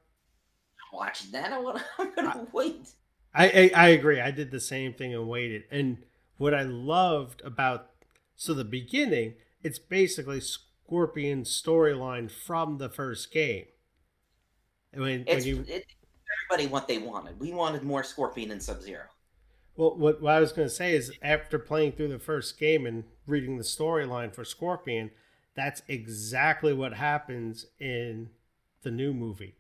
A: I'm watching that. I'm gonna wait.
B: I agree. I did the same thing and waited. And what I loved about the beginning, it's basically Scorpion's storyline from the first game. When you
A: Everybody what they wanted. We wanted more Scorpion and Sub-Zero.
B: well, what I was going to say is after playing through the first game and reading the storyline for Scorpion, that's exactly what happens in the new movie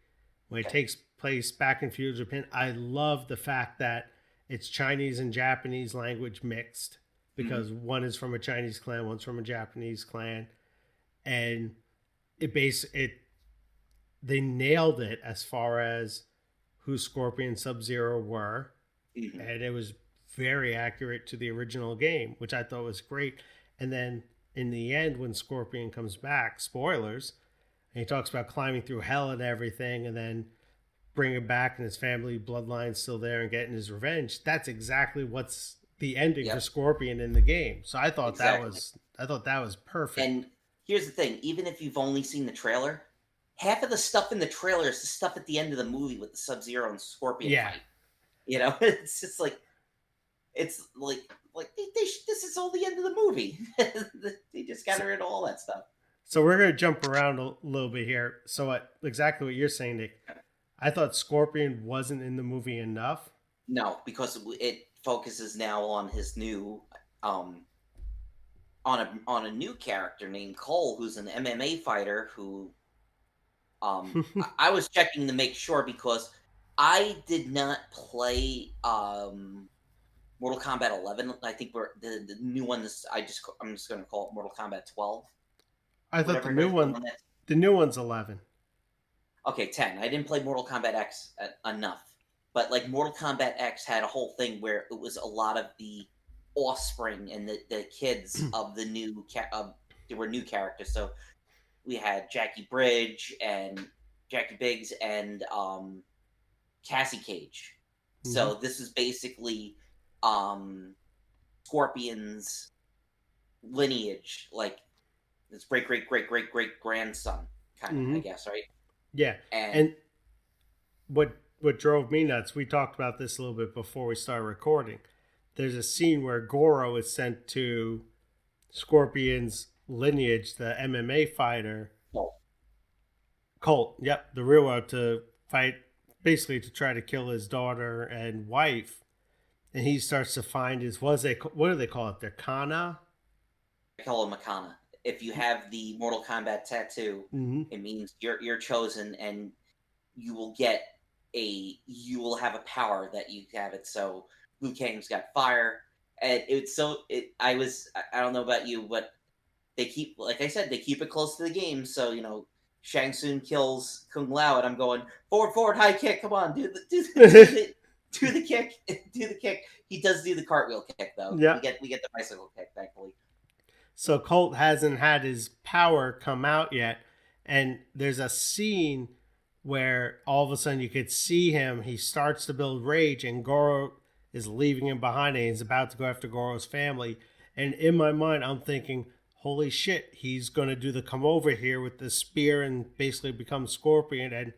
B: when it takes place back in feudal Japan. I love the fact that it's Chinese and Japanese language mixed because one is from a Chinese clan, one's from a Japanese clan, and they nailed it as far as who Scorpion Sub-Zero were, and it was very accurate to the original game, which I thought was great. And then in the end, when Scorpion comes back, spoilers, and he talks about climbing through hell and everything, and then bringing him back and his family bloodline's still there and getting his revenge. That's exactly what's the ending for Scorpion in the game. So I thought that was perfect.
A: And here's the thing: even if you've only seen the trailer, half of the stuff in the trailer is the stuff at the end of the movie with the Sub-Zero and Scorpion
B: Yeah.
A: fight. It's just this is all the end of the movie. They just got
B: So,
A: rid of all that stuff.
B: so we're gonna jump around a little bit here. So exactly what you're saying, Nick. I thought Scorpion wasn't in the movie enough.
A: No, because it focuses now on his new on a new character named Cole, who's an MMA fighter who I was checking to make sure because I did not play Mortal Kombat 11. I think the new one is I'm just going to call it Mortal Kombat 12.
B: I thought
A: Whatever it is,
B: the new one's 11.
A: Okay, 10. I didn't play Mortal Kombat X enough. But like Mortal Kombat X had a whole thing where it was a lot of the offspring and the kids of the new there were new characters. So we had Jackie Bridge and Jackie Biggs and Cassie Cage.
B: Mm-hmm.
A: So this is basically Scorpion's lineage, like his great grandson, kind of, I guess, right?
B: Yeah, and what drove me nuts, we talked about this a little bit before we started recording. There's a scene where Goro is sent to Scorpion's lineage, the MMA fighter. Colt, yep, the real one, to fight, basically to try to kill his daughter and wife. And he starts to find his, what do they call it? Their Kana?
A: I call him a Kana. If you have the Mortal Kombat tattoo, it means you're chosen, and you will have a power that you have it. So Liu Kang's got fire, and I don't know about you, but they keep, like I said, they keep it close to the game. So Shang Tsung kills Kung Lao, and I'm going forward high kick. Come on, do the kick, do the kick. He does do the cartwheel kick though.
B: Yeah,
A: we get the bicycle kick, thankfully.
B: So Colt hasn't had his power come out yet, and there's a scene where all of a sudden you could see him. He starts to build rage, and Goro is leaving him behind, and he's about to go after Goro's family. And in my mind, I'm thinking, holy shit, he's going to do the come over here with the spear and basically become Scorpion. And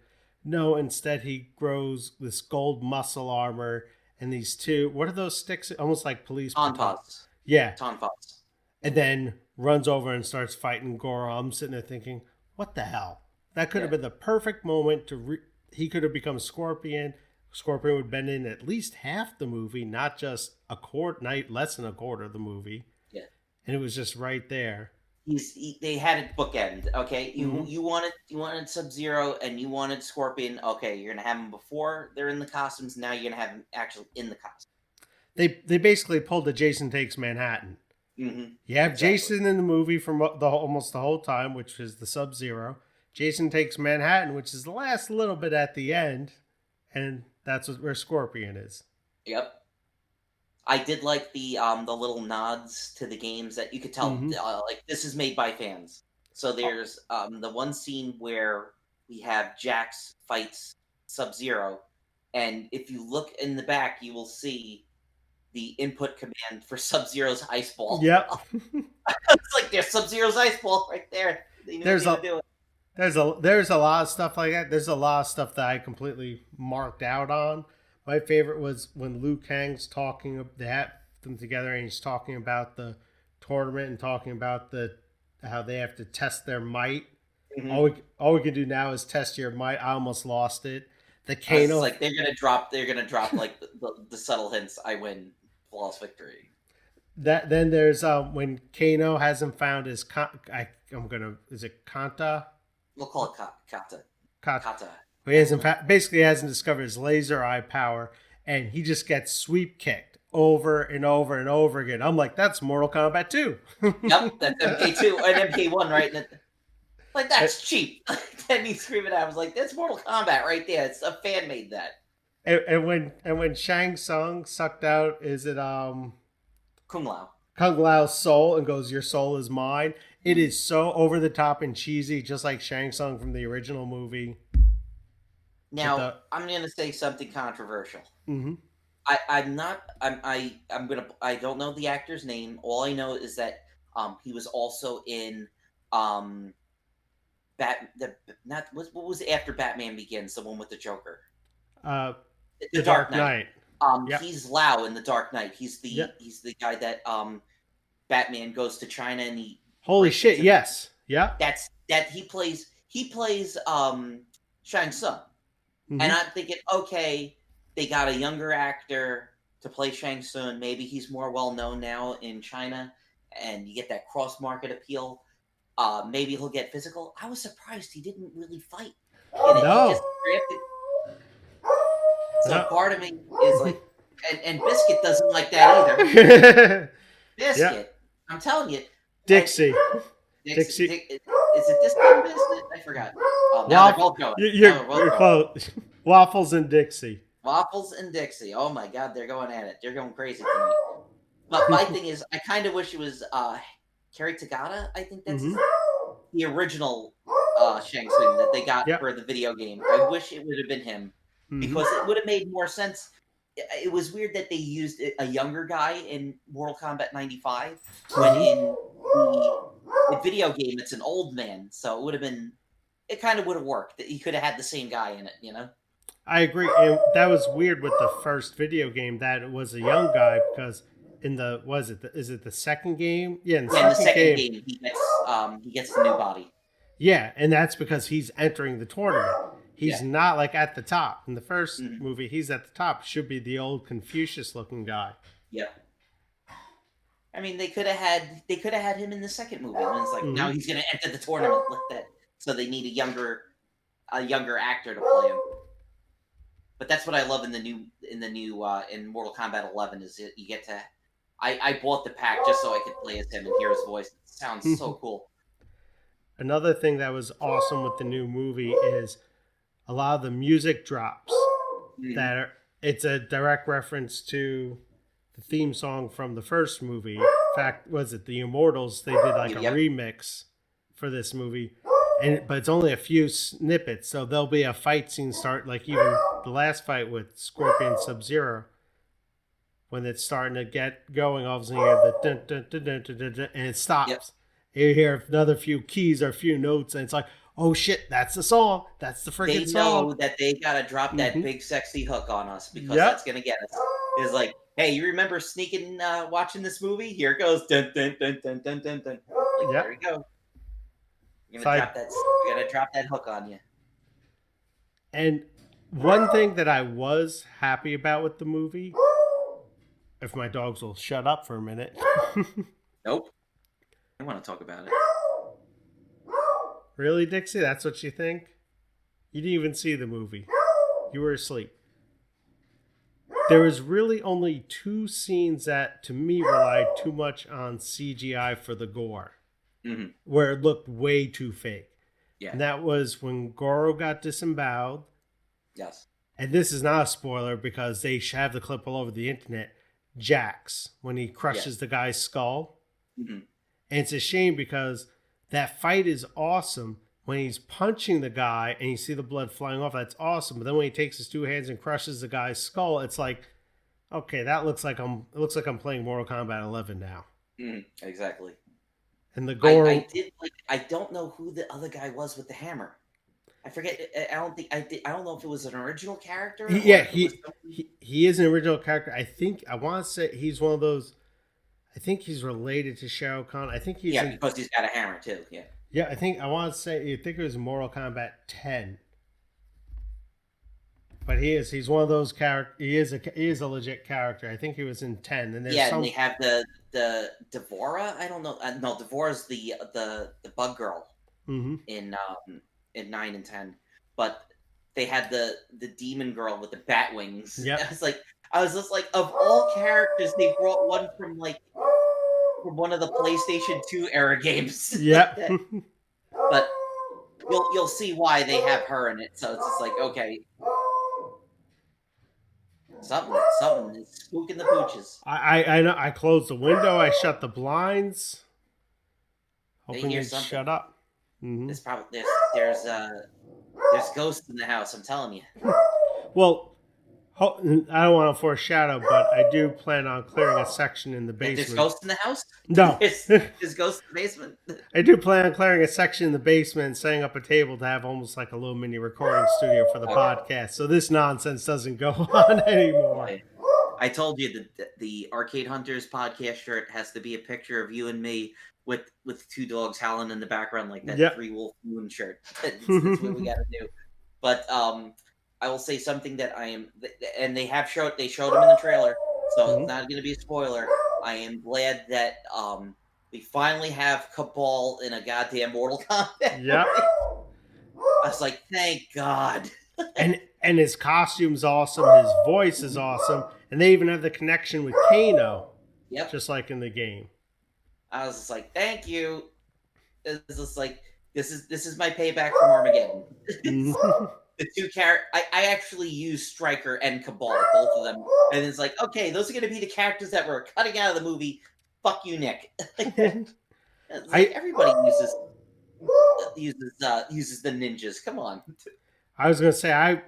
B: no, instead he grows this gold muscle armor and these two, what are those sticks? Almost like police.
A: Tonpas.
B: Yeah.
A: Tonpas.
B: And then runs over and starts fighting Goro. I'm sitting there thinking, what the hell? That could have been the perfect moment he could have become Scorpion. Scorpion would have been in at least half the movie, not just less than a quarter of the movie.
A: Yeah.
B: And it was just right there.
A: They had it bookend. Okay, you wanted Sub-Zero and you wanted Scorpion. Okay, you're gonna have them before they're in the costumes. Now you're gonna have them actually in the costume.
B: They basically pulled the Jason Takes Manhattan.
A: Mm-hmm.
B: You have Jason in the movie from almost the whole time, which is the Sub-Zero. Jason Takes Manhattan, which is the last little bit at the end, and that's where Scorpion is.
A: Yep. I did like the little nods to the games that you could tell like this is made by fans. So there's the one scene where we have Jax fights Sub-Zero, and if you look in the back, you will see the input command for Sub-Zero's ice ball.
B: Yep.
A: It's like there's Sub-Zero's ice ball right there.
B: There's a lot of stuff like that. There's a lot of stuff that I completely marked out on. My favorite was when Liu Kang's talking. They have them together, and he's talking about the tournament and talking about how they have to test their might. Mm-hmm. All we can do now is test your might. I almost lost it. The Kano,
A: like they're gonna drop like the subtle hints. I win, flawless victory.
B: Then there's when Kano hasn't found his is it Kanta?
A: We'll call it Kata.
B: Kata. He hasn't discovered his laser eye power, and he just gets sweep kicked over and over and over again. I'm like, that's Mortal Kombat 2.
A: Yep, that's MK2 and MK1, right? Like, that's cheap. Then he's screaming out. I was like, that's Mortal Kombat right there. It's a fan made that.
B: And when Shang Tsung sucked out, is it
A: Kung
B: Lao's soul and goes, your soul is mine. It is so over the top and cheesy, just like Shang Tsung from the original movie.
A: Now, I'm going to say something controversial.
B: Mm-hmm.
A: I don't know the actor's name. All I know is that he was also in the not what was after Batman Begins, the one with the Joker,
B: Uh,
A: The
B: The
A: Dark
B: Dark
A: Knight.
B: Knight. Yep.
A: He's Lau in The Dark Knight.
B: Yep.
A: He's the guy that Batman goes to China and he
B: Holy
A: breaks
B: shit!
A: into.
B: Yes. Yep.
A: That he plays Shang Tsung. And
B: Mm-hmm.
A: I'm thinking, okay, they got a younger actor to play Shang Tsung. Maybe he's more well known now in China, and you get that cross market appeal. Maybe he'll get physical. I was surprised he didn't really fight in it. He just
B: No.
A: grabbed it. So
B: No.
A: part of me is like, and Biscuit doesn't like that either.
B: Yeah.
A: Biscuit, I'm telling you, and
B: Dixie. Dixie.
A: Is it Dixie and Biscuit? I forgot. Now they're
B: Waffle.
A: both going. Now they're both
B: You're
A: going.
B: close. Waffles and Dixie.
A: Waffles and Dixie. Oh my God, they're going at it. They're going crazy tonight. But my thing is, I kind of wish it was Kerry Tagata. I think that's
B: Mm-hmm.
A: the original Shang Tsung that they got
B: Yep.
A: for the video game. I wish it would have been him because it would have made more sense. It was weird that they used a younger guy in Mortal Kombat 95 when in the video game it's an old man. So it would have been. It kind of would have worked. He could have had the same guy in it, you know.
B: I agree, and that was weird with the first video game that it was a young guy because in the is it the second game? Yeah, in the
A: Yeah, in the
B: second
A: second
B: game,
A: game, he gets the new body.
B: yeah, and that's because he's entering the tournament. He's
A: Yeah.
B: not like at the top. In the 1st
A: Mhm.
B: movie, he's at the top. Should be the old Confucius looking guy.
A: Yep. I mean, they could have had him in the second movie, and it's like now he's going to enter the tournament like that. So they need a younger actor to play him. But that's what I love in the new in Mortal Kombat 11 is you get to. I bought the pack just so I could play as him and hear his voice. It sounds so cool.
B: Another thing that was awesome with the new movie is a lot of the music drops that are, it's a direct reference to the theme song from the first movie. In fact, was it the Immortals? They did like a remix for this movie, but it's only a few snippets. So there'll be a fight scene start, like even the last fight with Scorpion Sub-Zero. When it's starting to get going, all of a sudden you hear the dun, dun, dun, dun, dun, dun, dun, and it stops.
A: Yep.
B: You hear another few keys or a few notes, and it's like, oh shit, that's the song. That's the freaking song.
A: They know that they gotta drop that big sexy hook on us because that's gonna get us. It's like, hey, you remember sneaking watching this movie? Here it goes. Dun, dun, dun, dun, dun, dun, dun. Like, there we go. We're gonna drop that hook on you.
B: And one thing that I was happy about with the movie, if my dogs will shut up for a minute.
A: Nope. I want to talk about it.
B: Really, Dixie? That's what you think? You didn't even see the movie. You were asleep. There was really only 2 scenes that, to me, relied too much on CGI for the gore.
A: Mm-hmm.
B: Where it looked way too fake.
A: Yeah.
B: And that was when Goro got disemboweled.
A: Yes.
B: And this is not a spoiler because they have the clip all over the internet. Jax, when he crushes the guy's skull.
A: Mm-hmm.
B: And it's a shame because that fight is awesome when he's punching the guy and you see the blood flying off. That's awesome. But then when he takes his 2 hands and crushes the guy's skull, it's like, okay, that looks like I'm playing Mortal Kombat 11 now.
A: Mm-hmm. Exactly.
B: And the gore,
A: I don't know who the other guy was with the hammer. I forget. I don't know if it was an original character.
B: he is an original character. I want to say he's one of those. I think he's related to Shao Kahn. I think he's
A: because he's got a hammer too. Yeah.
B: Yeah, I want to say I think it was Mortal Kombat 10. But he's one of those characters. He is a legit character. I think he was in 10. And
A: and they have the Devora. I don't know. No, Devora's the bug girl in 9 and 10. But they had the demon girl with the bat wings.
B: Yeah.
A: I was just like, of all characters, they brought one from one of the PlayStation 2 era games.
B: Yeah.
A: But you'll see why they have her in it. So it's just like, okay. Something is spooking the pooches.
B: I know. I closed the window. I shut the blinds. Hoping you'd shut up. Mm-hmm.
A: There's ghosts in the house. I'm telling you.
B: Well, I don't want to foreshadow, but I do plan on clearing a section in the
A: If there's
B: basement.
A: ghosts in the house?
B: No.
A: There's ghosts in the basement?
B: I do plan on clearing a section in the basement and setting up a table to have almost like a little mini recording studio for the podcast. So this nonsense doesn't go on anymore.
A: I told you that the Arcade Hunters podcast shirt has to be a picture of you and me with two dogs howling in the background like that Three Wolf Moon shirt. That's what we got to do. But I will say something that I am, and they showed them in the trailer, so it's not going to be a spoiler. I am glad that we finally have Cabal in a goddamn Mortal Kombat.
B: Yep.
A: I was like, thank God.
B: and his costume's awesome. His voice is awesome, and they even have the connection with Kano.
A: Yep.
B: Just like in the game.
A: I was just like, thank you. It's just like this is my payback from Armageddon. The two characters, I actually used Stryker and Cabal, both of them, and it's like, okay, those are going to be the characters that were cutting out of the movie. Fuck you, Nick. Everybody uses the ninjas. Come on.
B: I was gonna say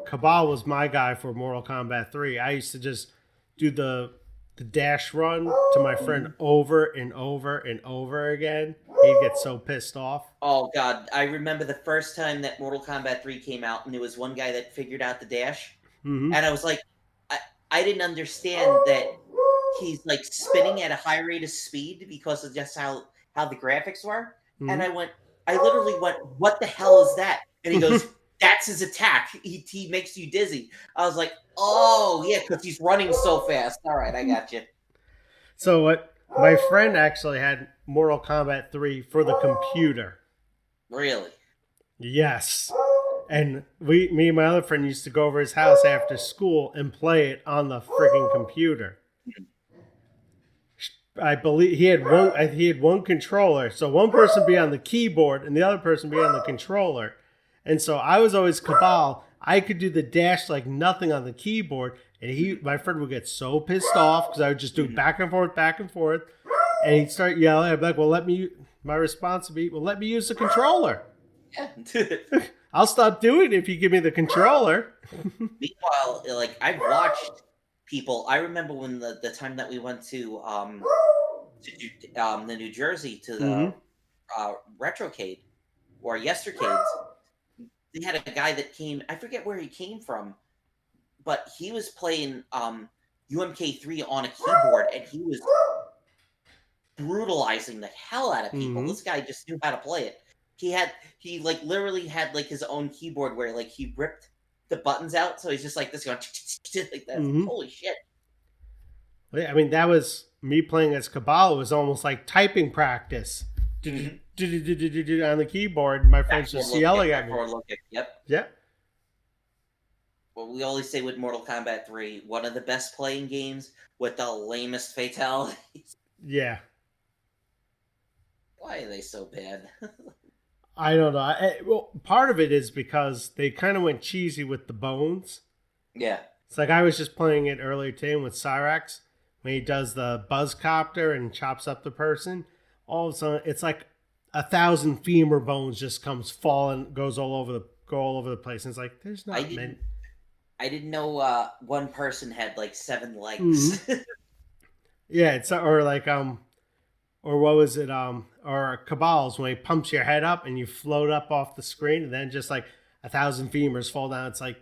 B: Cabal was my guy for Mortal Kombat 3. I used to just do the dash run to my friend over and over and over again. He'd get so pissed off.
A: Oh God, I remember the first time that Mortal Kombat 3 came out, and there was one guy that figured out the dash, and I was like, I didn't understand that he's like spinning at a high rate of speed because of just how the graphics were, and I literally went, what the hell is that? And he goes, that's his attack. He makes you dizzy. I was like, oh yeah, because he's running so fast. All right, I got you.
B: So what? My friend actually had Mortal Kombat 3 for the computer.
A: Really?
B: Yes. And me and my other friend used to go over his house after school and play it on the freaking computer. I believe he had one controller, so one person be on the keyboard and the other person be on the controller. And so I was always Cabal. I could do the dash like nothing on the keyboard, and my friend would get so pissed off because I would just do back and forth, and he'd start yelling. I'd be like, my response would be, well, let me use the controller.
A: Yeah.
B: I'll stop doing it if you give me the controller.
A: Meanwhile, like, I've watched people. I remember when the time that we went to the New Jersey to the Retrocade or Yestercades. They had a guy that came. I forget where he came from, but he was playing UMK3 on a keyboard, and he was brutalizing the hell out of people. This guy just knew how to play it. He literally had like his own keyboard where like he ripped the buttons out, so he's just like this going like that. Holy shit!
B: I mean, that was me playing as Cabal. It was almost like typing practice. On the keyboard, my friends just yelling at me. Yep.
A: Well, we always say with Mortal Kombat 3, one of the best playing games with the lamest fatalities.
B: Yeah.
A: Why are they so bad?
B: I don't know. Well, part of it is because they kind of went cheesy with the bones.
A: Yeah.
B: It's like I was just playing it earlier today with Cyrax when he does the buzzcopter and chops up the person. All of a sudden, it's like 1,000 femur bones just comes falling, go all over the place. And it's like there's not many.
A: I didn't know one person had like 7 legs.
B: Yeah, it's or like or what was it or Cabal's when he pumps your head up and you float up off the screen and then just like 1,000 femurs fall down. It's like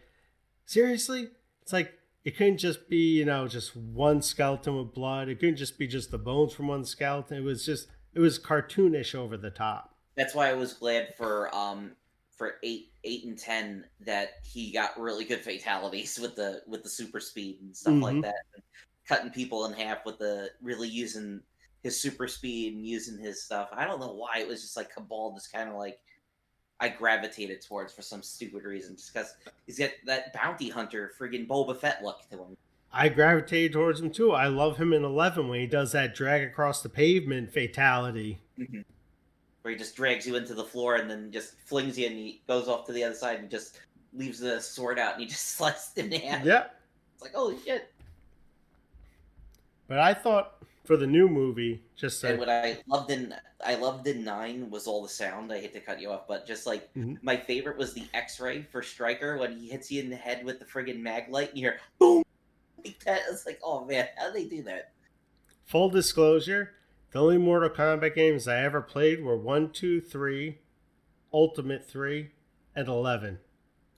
B: seriously, it's like it couldn't just be just one skeleton with blood. It couldn't just be just the bones from one skeleton. It was cartoonish over the top.
A: That's why I was glad for 8 and 10 that he got really good fatalities with the super speed and stuff like that, and cutting people in half with really using his super speed and using his stuff. I don't know why it was just like Cabal, just kind of like I gravitated towards for some stupid reason, just because he's got that bounty hunter friggin' Boba Fett look to him.
B: I gravitated towards him too. I love him in 11 when he does that drag across the pavement fatality.
A: Where he just drags you into the floor and then just flings you and he goes off to the other side and just leaves the sword out and he just slices it in half.
B: Yeah.
A: It's like, holy shit.
B: But I thought, for the new movie, just
A: And
B: like,
A: what I loved in 9 was all the sound. I hate to cut you off, but just like
B: mhm.
A: my favorite was the X-ray for Stryker when he hits you in the head with the friggin' mag light and you hear boom like that. It's like, oh man, how do they do that?
B: Full disclosure, the only Mortal Kombat games I ever played were 1, 2, 3, Ultimate 3, and 11.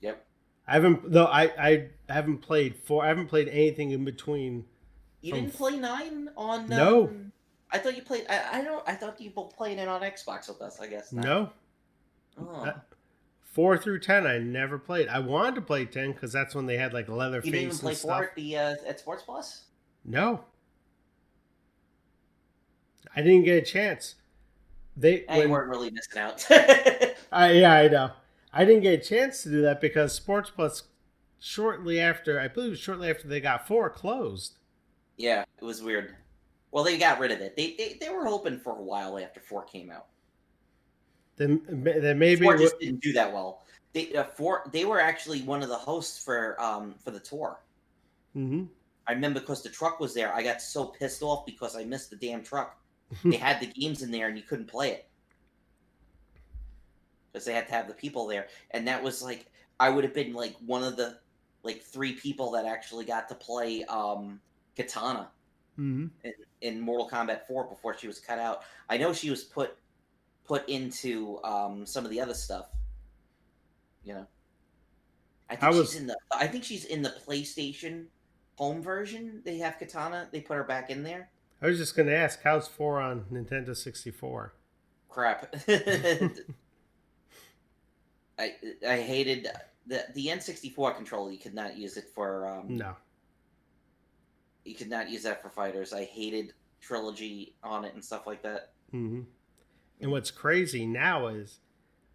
A: Yep.
B: I haven't though. I haven't played 4. I haven't played anything in between.
A: You
B: From
A: didn't play 9 on
B: no,
A: I thought you played I don't I thought you were playing it on Xbox with us, I guess not.
B: no. Uh,
A: Oh.
B: 4 through 10, I never played. I wanted to play 10 because that's when they had like
A: You didn't even
B: Leatherface and
A: play 4
B: stuff.
A: at the at Sports Plus?
B: No, I didn't get a chance. They
A: You
B: when
A: weren't really missing out.
B: I know. I didn't get a chance to do that because Sports Plus shortly after, I believe it was shortly after they got 4 closed.
A: Yeah, it was weird. Well, they got rid of it. They were open for a while after 4 came out.
B: Then maybe
A: 4 just didn't do that well. They were actually one of the hosts for the tour.
B: Mm-hmm.
A: I remember because the truck was there. I got so pissed off because I missed the damn truck. They had the games in there and you couldn't play it because they had to have the people there. And that was like I would have been like one of the like 3 people that actually got to play Katana
B: Mm-hmm.
A: in Mortal Kombat 4 before she was cut out. I know she was put into some of the other stuff. You know, I think she's in the PlayStation home version. They have Katana. They put her back in there.
B: I was just going to ask, how's 4 on Nintendo 64?
A: Crap. I hated the N64 controller. You could not use it for
B: No.
A: You could not use that for fighters. I hated Trilogy on it and stuff like that.
B: Mm-hmm. And what's crazy now is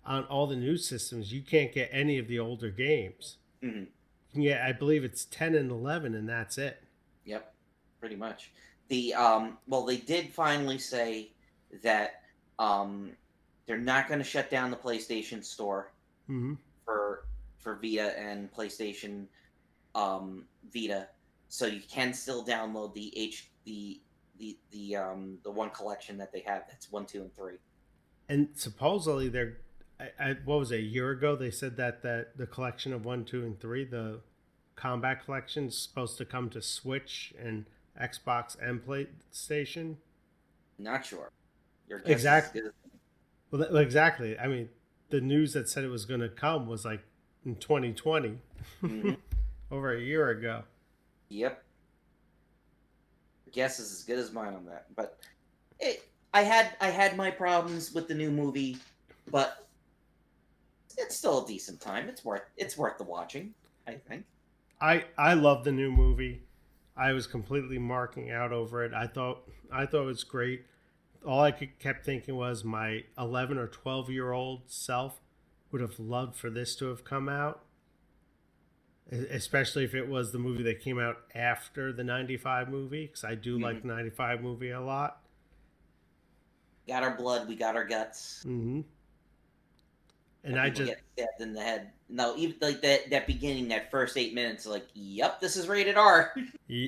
B: on all the new systems, you can't get any of the older games.
A: Mm-hmm.
B: Yeah, I believe it's 10 and 11, and that's it.
A: Yep, pretty much. The well, they did finally say that they're not going to shut down the PlayStation Store
B: Mm-hmm.
A: for Vita and PlayStation Vita, so you can still download the one collection that they have. That's 1, 2, and 3.
B: And supposedly what was it, a year ago? They said that the collection of 1, 2, and 3, the combat collection, is supposed to come to Switch and Xbox and PlayStation.
A: Not sure. Your guess
B: Exactly.
A: is good.
B: Well, exactly. I mean, the news that said it was going to come was like in 2020,
A: Mm-hmm.
B: over a year ago.
A: Yep. Your guess is as good as mine on that. But I had my problems with the new movie, but it's still a decent time. It's worth the watching, I think.
B: I love the new movie. I was completely marking out over it. I thought it was great. All I kept thinking was my 11 or 12-year-old self would have loved for this to have come out, especially if it was the movie that came out after the 95 movie, because I do like the 95 movie a lot.
A: Got our blood, we got our guts.
B: Mm-hmm. And
A: People
B: I just
A: get stabbed in the head. No, even like that beginning, that first 8 minutes, like, yep, this is rated R.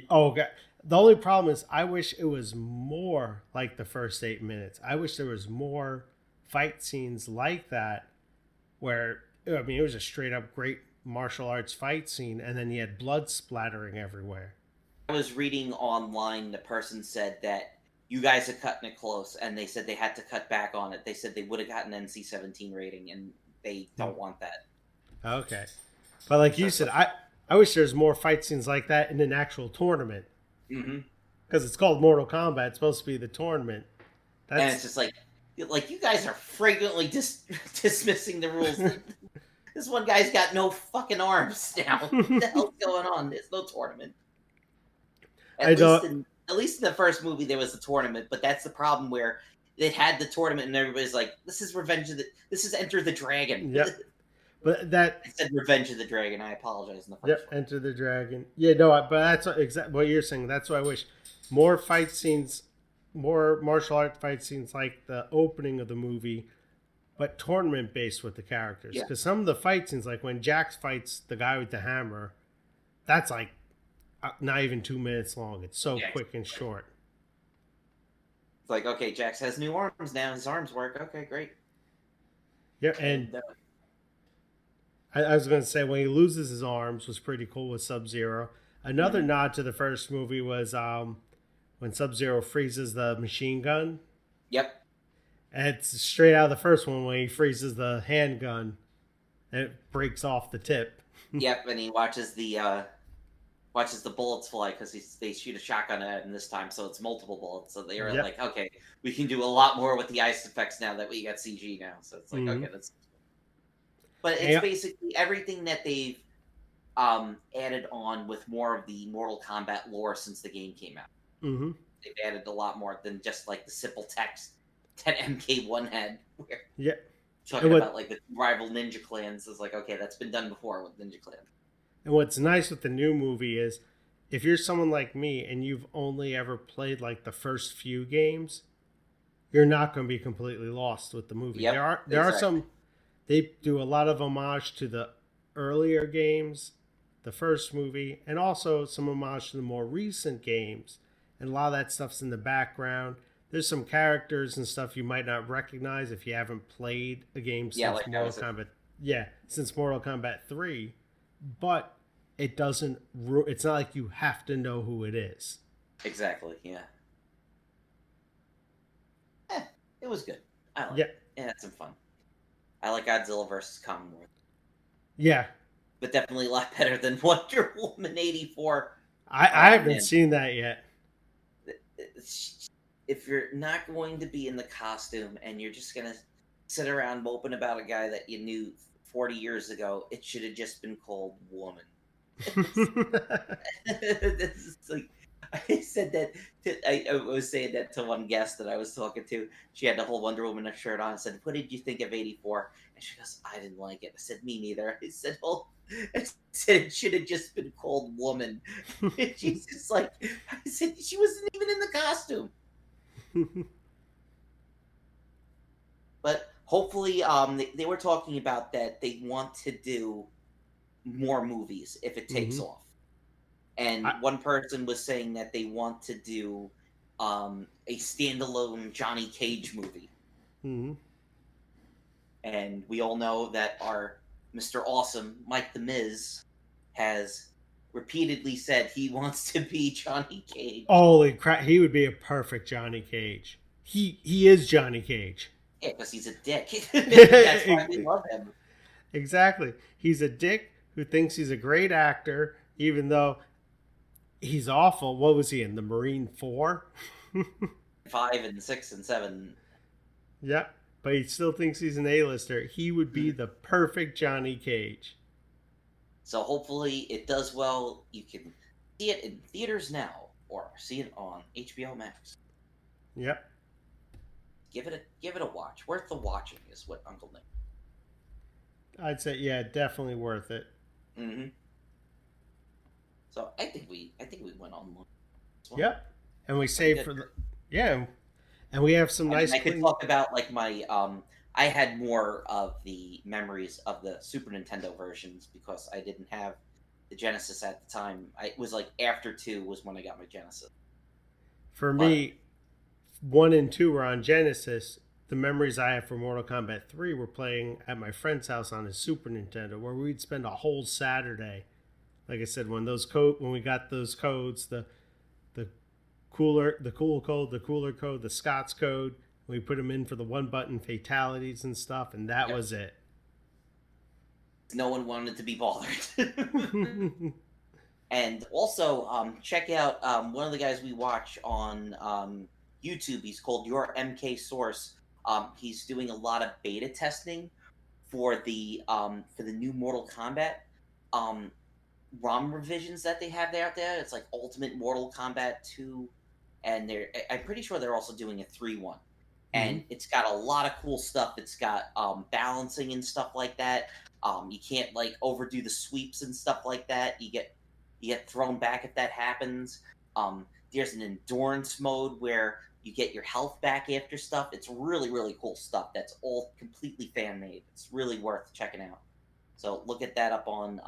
B: oh god. The only problem is I wish it was more like the first 8 minutes. I wish there was more fight scenes like that, where I mean it was a straight up great martial arts fight scene, and then you had blood splattering everywhere.
A: I was reading online, the person said that you guys are cutting it close, and they said they had to cut back on it. They said they would have gotten an NC-17 rating, and they don't want that.
B: Okay. But like you said, I wish there's more fight scenes like that in an actual tournament.
A: Mm-hmm.
B: Because it's called Mortal Kombat. It's supposed to be the tournament.
A: And it's just like you guys are fragrantly dismissing the rules. This one guy's got no fucking arms now. What the hell's going on? There's no tournament. At least in the first movie there was a tournament, but that's the problem where they had the tournament and everybody's like, "This is This is Enter the Dragon."
B: Yep. But that
A: I said Revenge of the Dragon. I apologize in the first one.
B: Enter the Dragon. Yeah, no, but that's exactly what you're saying. That's why I wish more fight scenes, more martial art fight scenes like the opening of the movie, but tournament based with the characters. Because some of the fight scenes, like when Jax fights the guy with the hammer, that's like not even 2 minutes long. It's so quick and short.
A: It's like, okay, Jax has new arms now. His arms work. Okay, great.
B: Yeah, and
A: And
B: I was going to say when he loses his arms was pretty cool with Sub Zero. Another
A: mhm.
B: nod to the first movie was when Sub Zero freezes the machine gun.
A: Yep,
B: And it's straight out of the first one when he freezes the handgun and it breaks off the tip.
A: yep. And he watches the bullets fly because they shoot a shotgun at him this time, so it's multiple bullets. So they were
B: Yep.
A: like, okay, we can do a lot more with the ice effects now that we got CG now. So it's like,
B: Mm-hmm.
A: okay, that's. But it's
B: And,
A: basically everything that they've added on with more of the Mortal Kombat lore since the game came out.
B: mm-hmm.
A: They've added a lot more than just like the simple text that MK1 had, where
B: Yeah. And
A: talking
B: what
A: about like the rival ninja clans is like, okay, that's been done before with Ninja Clan.
B: and what's nice with the new movie is if you're someone like me and you've only ever played like the first few games, you're not going to be completely lost with the movie.
A: Yep,
B: There are
A: exactly.
B: some they do a lot of homage to the earlier games, the first movie, and also some homage to the more recent games. And a lot of that stuff's in the background. There's some characters and stuff you might not recognize if you haven't played a game
A: Yeah,
B: since
A: like I
B: Mortal
A: was
B: Kombat. Yeah, since Mortal Kombat 3, but it doesn't. It's not like you have to know who it is.
A: exactly, yeah. Eh, it was good. I liked
B: Yeah,
A: it. It had some fun. I like Godzilla versus Kong more,
B: yeah.
A: but definitely a lot better than Wonder Woman 84.
B: I
A: Oh
B: haven't
A: man,
B: seen that yet.
A: if you're not going to be in the costume and you're just gonna sit around moping about a guy that you knew 40 years ago, it should have just been called Woman. This is like I said that I was saying that to one guest that I was talking to. She had the whole Wonder Woman shirt on. I said, "What did you think of '84?" And she goes, "I didn't like it." I said, "Me neither." I said, "Well," I said it should have just been called Woman. And she's just like, I said she wasn't even in the costume. But hopefully, they were talking about that they want to do more movies if it takes
B: hmm
A: off. And
B: I,
A: one person was saying that they want to do a standalone Johnny Cage movie.
B: mhm.
A: And we all know that our Mr. Awesome, Mike the Miz, has repeatedly said he wants to be Johnny Cage.
B: Holy crap! He would be a perfect Johnny Cage. He is Johnny Cage.
A: Yeah, because he's a dick. That's why we love him.
B: Exactly. He's a dick who thinks he's a great actor, even though he's awful. What was he in the Marine Four?
A: 5 and 6 and 7.
B: Yeah, but he still thinks he's an A-lister. He would be
A: Mhm.
B: the perfect Johnny Cage.
A: So hopefully it does well. You can see it in theaters now or see it on HBO Max.
B: Yep.
A: Give it a watch. Worth the watching is what Uncle Nick.
B: I'd say yeah, definitely worth it.
A: Mm-hmm. So I think we went on this one.
B: Yep. And we
A: Pretty
B: saved
A: good.
B: for the yeah, and we have some
A: I mean,
B: nice
A: I could
B: clean.
A: talk about like my I had more of the memories of the Super Nintendo versions because I didn't have the Genesis at the time. It was like after 2 was when I got my Genesis.
B: For
A: But
B: me, 1 and 2 were on Genesis. The memories I have for Mortal Kombat 3 were playing at my friend's house on his Super Nintendo, where we'd spend a whole Saturday. Like I said, when we got those codes, the the cool code, the cooler code, the Scots code, we put them in for the one button fatalities and stuff, and that
A: yep,
B: was it.
A: no one wanted to be bothered. And also, check out one of the guys we watch on YouTube. He's called Your MK Source. He's doing a lot of beta testing for the new Mortal Kombat um, ROM revisions that they have there out there. It's like Ultimate Mortal Kombat 2, and I'm pretty sure they're also doing a 3-1.
B: hmm
A: And it's got a lot of cool stuff. It's got balancing and stuff like that. You can't like overdo the sweeps and stuff like that. You get thrown back if that happens. There's an endurance mode where you get your health back after stuff. It's really really cool stuff. That's all completely fan made. It's really worth checking out. So look at that up on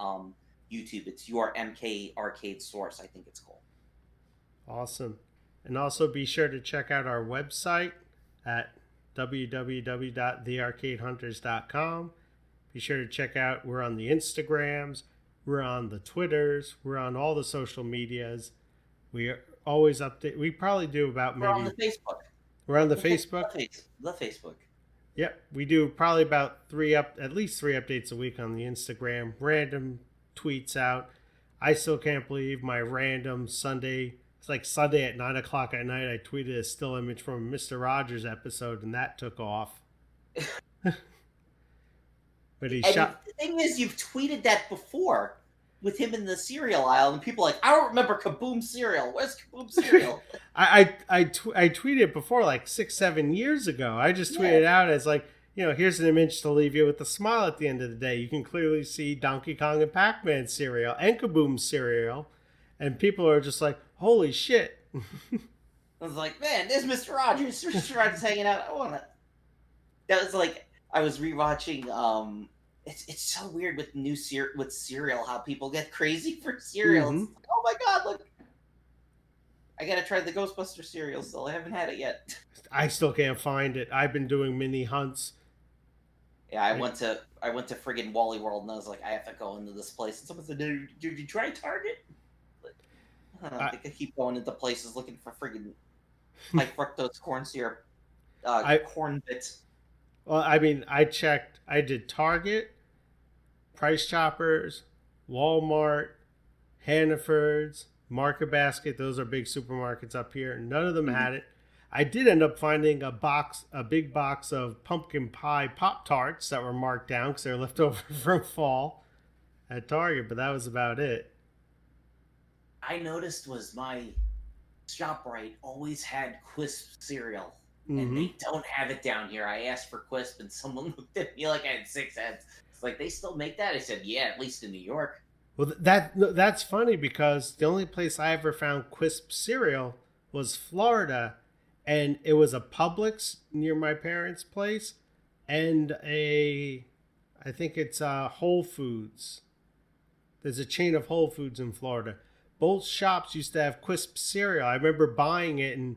A: YouTube. It's Your MK Arcade Source, I think it's called.
B: Awesome. And also be sure to check out our website at www.thearcadehunters.com. Be sure to check out, we're on the Instagrams, we're on the Twitters, we're on all the social medias. We are always update. We probably do about
A: We're on the
B: maybe,
A: Facebook.
B: we're on the
A: The,
B: Facebook.
A: the Facebook.
B: Yep, we do probably about at least three updates a week on the Instagram. Random tweets out. I still can't believe my random Sunday. It's like Sunday at 9 o'clock at night. I tweeted a still image from a Mr. Rogers episode, and that took off. But he shot.
A: The thing is, you've tweeted that before with him in the cereal aisle, and people are like, I don't remember Kaboom cereal. Where's Kaboom cereal?
B: I tweeted before like 6-7 years ago. I just tweeted out as like, here's an image to leave you with a smile at the end of the day. You can clearly see Donkey Kong and Pac-Man cereal and Kaboom cereal, and people are just like, holy shit.
A: I was like, man, there's Mr. Rogers. Mr. Rogers hanging out. I want to. That was like, I was rewatching. It's so weird with with cereal how people get crazy for cereal.
B: Mm-hmm.
A: Like, oh my god, look! I gotta try the Ghostbuster cereal still. I haven't had it yet.
B: I still can't find it. I've been doing mini hunts.
A: Yeah, I went to friggin' Wally World, and I was like, I have to go into this place. And someone said, "Did you try Target?" Like, I think I keep going into places looking for friggin' high fructose corn syrup, corn bits.
B: Well, I mean, I checked. I did Target, Price Choppers, Walmart, Hannaford's, Market Basket. Those are big supermarkets up here. None of them had it. I did end up finding a big box of pumpkin pie Pop-Tarts that were marked down because they're left over from fall at Target, but that was about it.
A: I noticed was my ShopRite always had Quisp cereal. And they don't have it down here. I asked for Quisp, and someone looked at me like I had 6 heads. It's like, they still make that? I said, yeah, at least in New York.
B: Well, that's funny because the only place I ever found Quisp cereal was Florida, and it was a Publix near my parents' place, and I think it's Whole Foods. There's a chain of Whole Foods in Florida. Both shops used to have Quisp cereal. I remember buying it and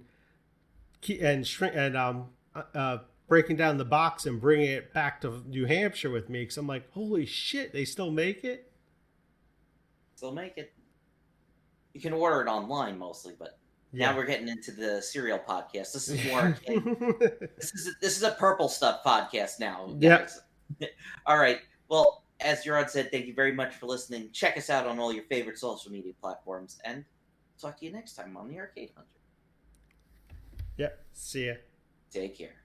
B: breaking down the box and bringing it back to New Hampshire with me because I'm like, holy shit, they still make it?
A: Still make it. You can order it online mostly, but now we're getting into the cereal podcast. This is more this is a purple stuff podcast now.
B: Yeah.
A: All right. Well, as Gerard said, thank you very much for listening. Check us out on all your favorite social media platforms, and talk to you next time on the Arcade Hunter.
B: Yep. See ya.
A: Take care.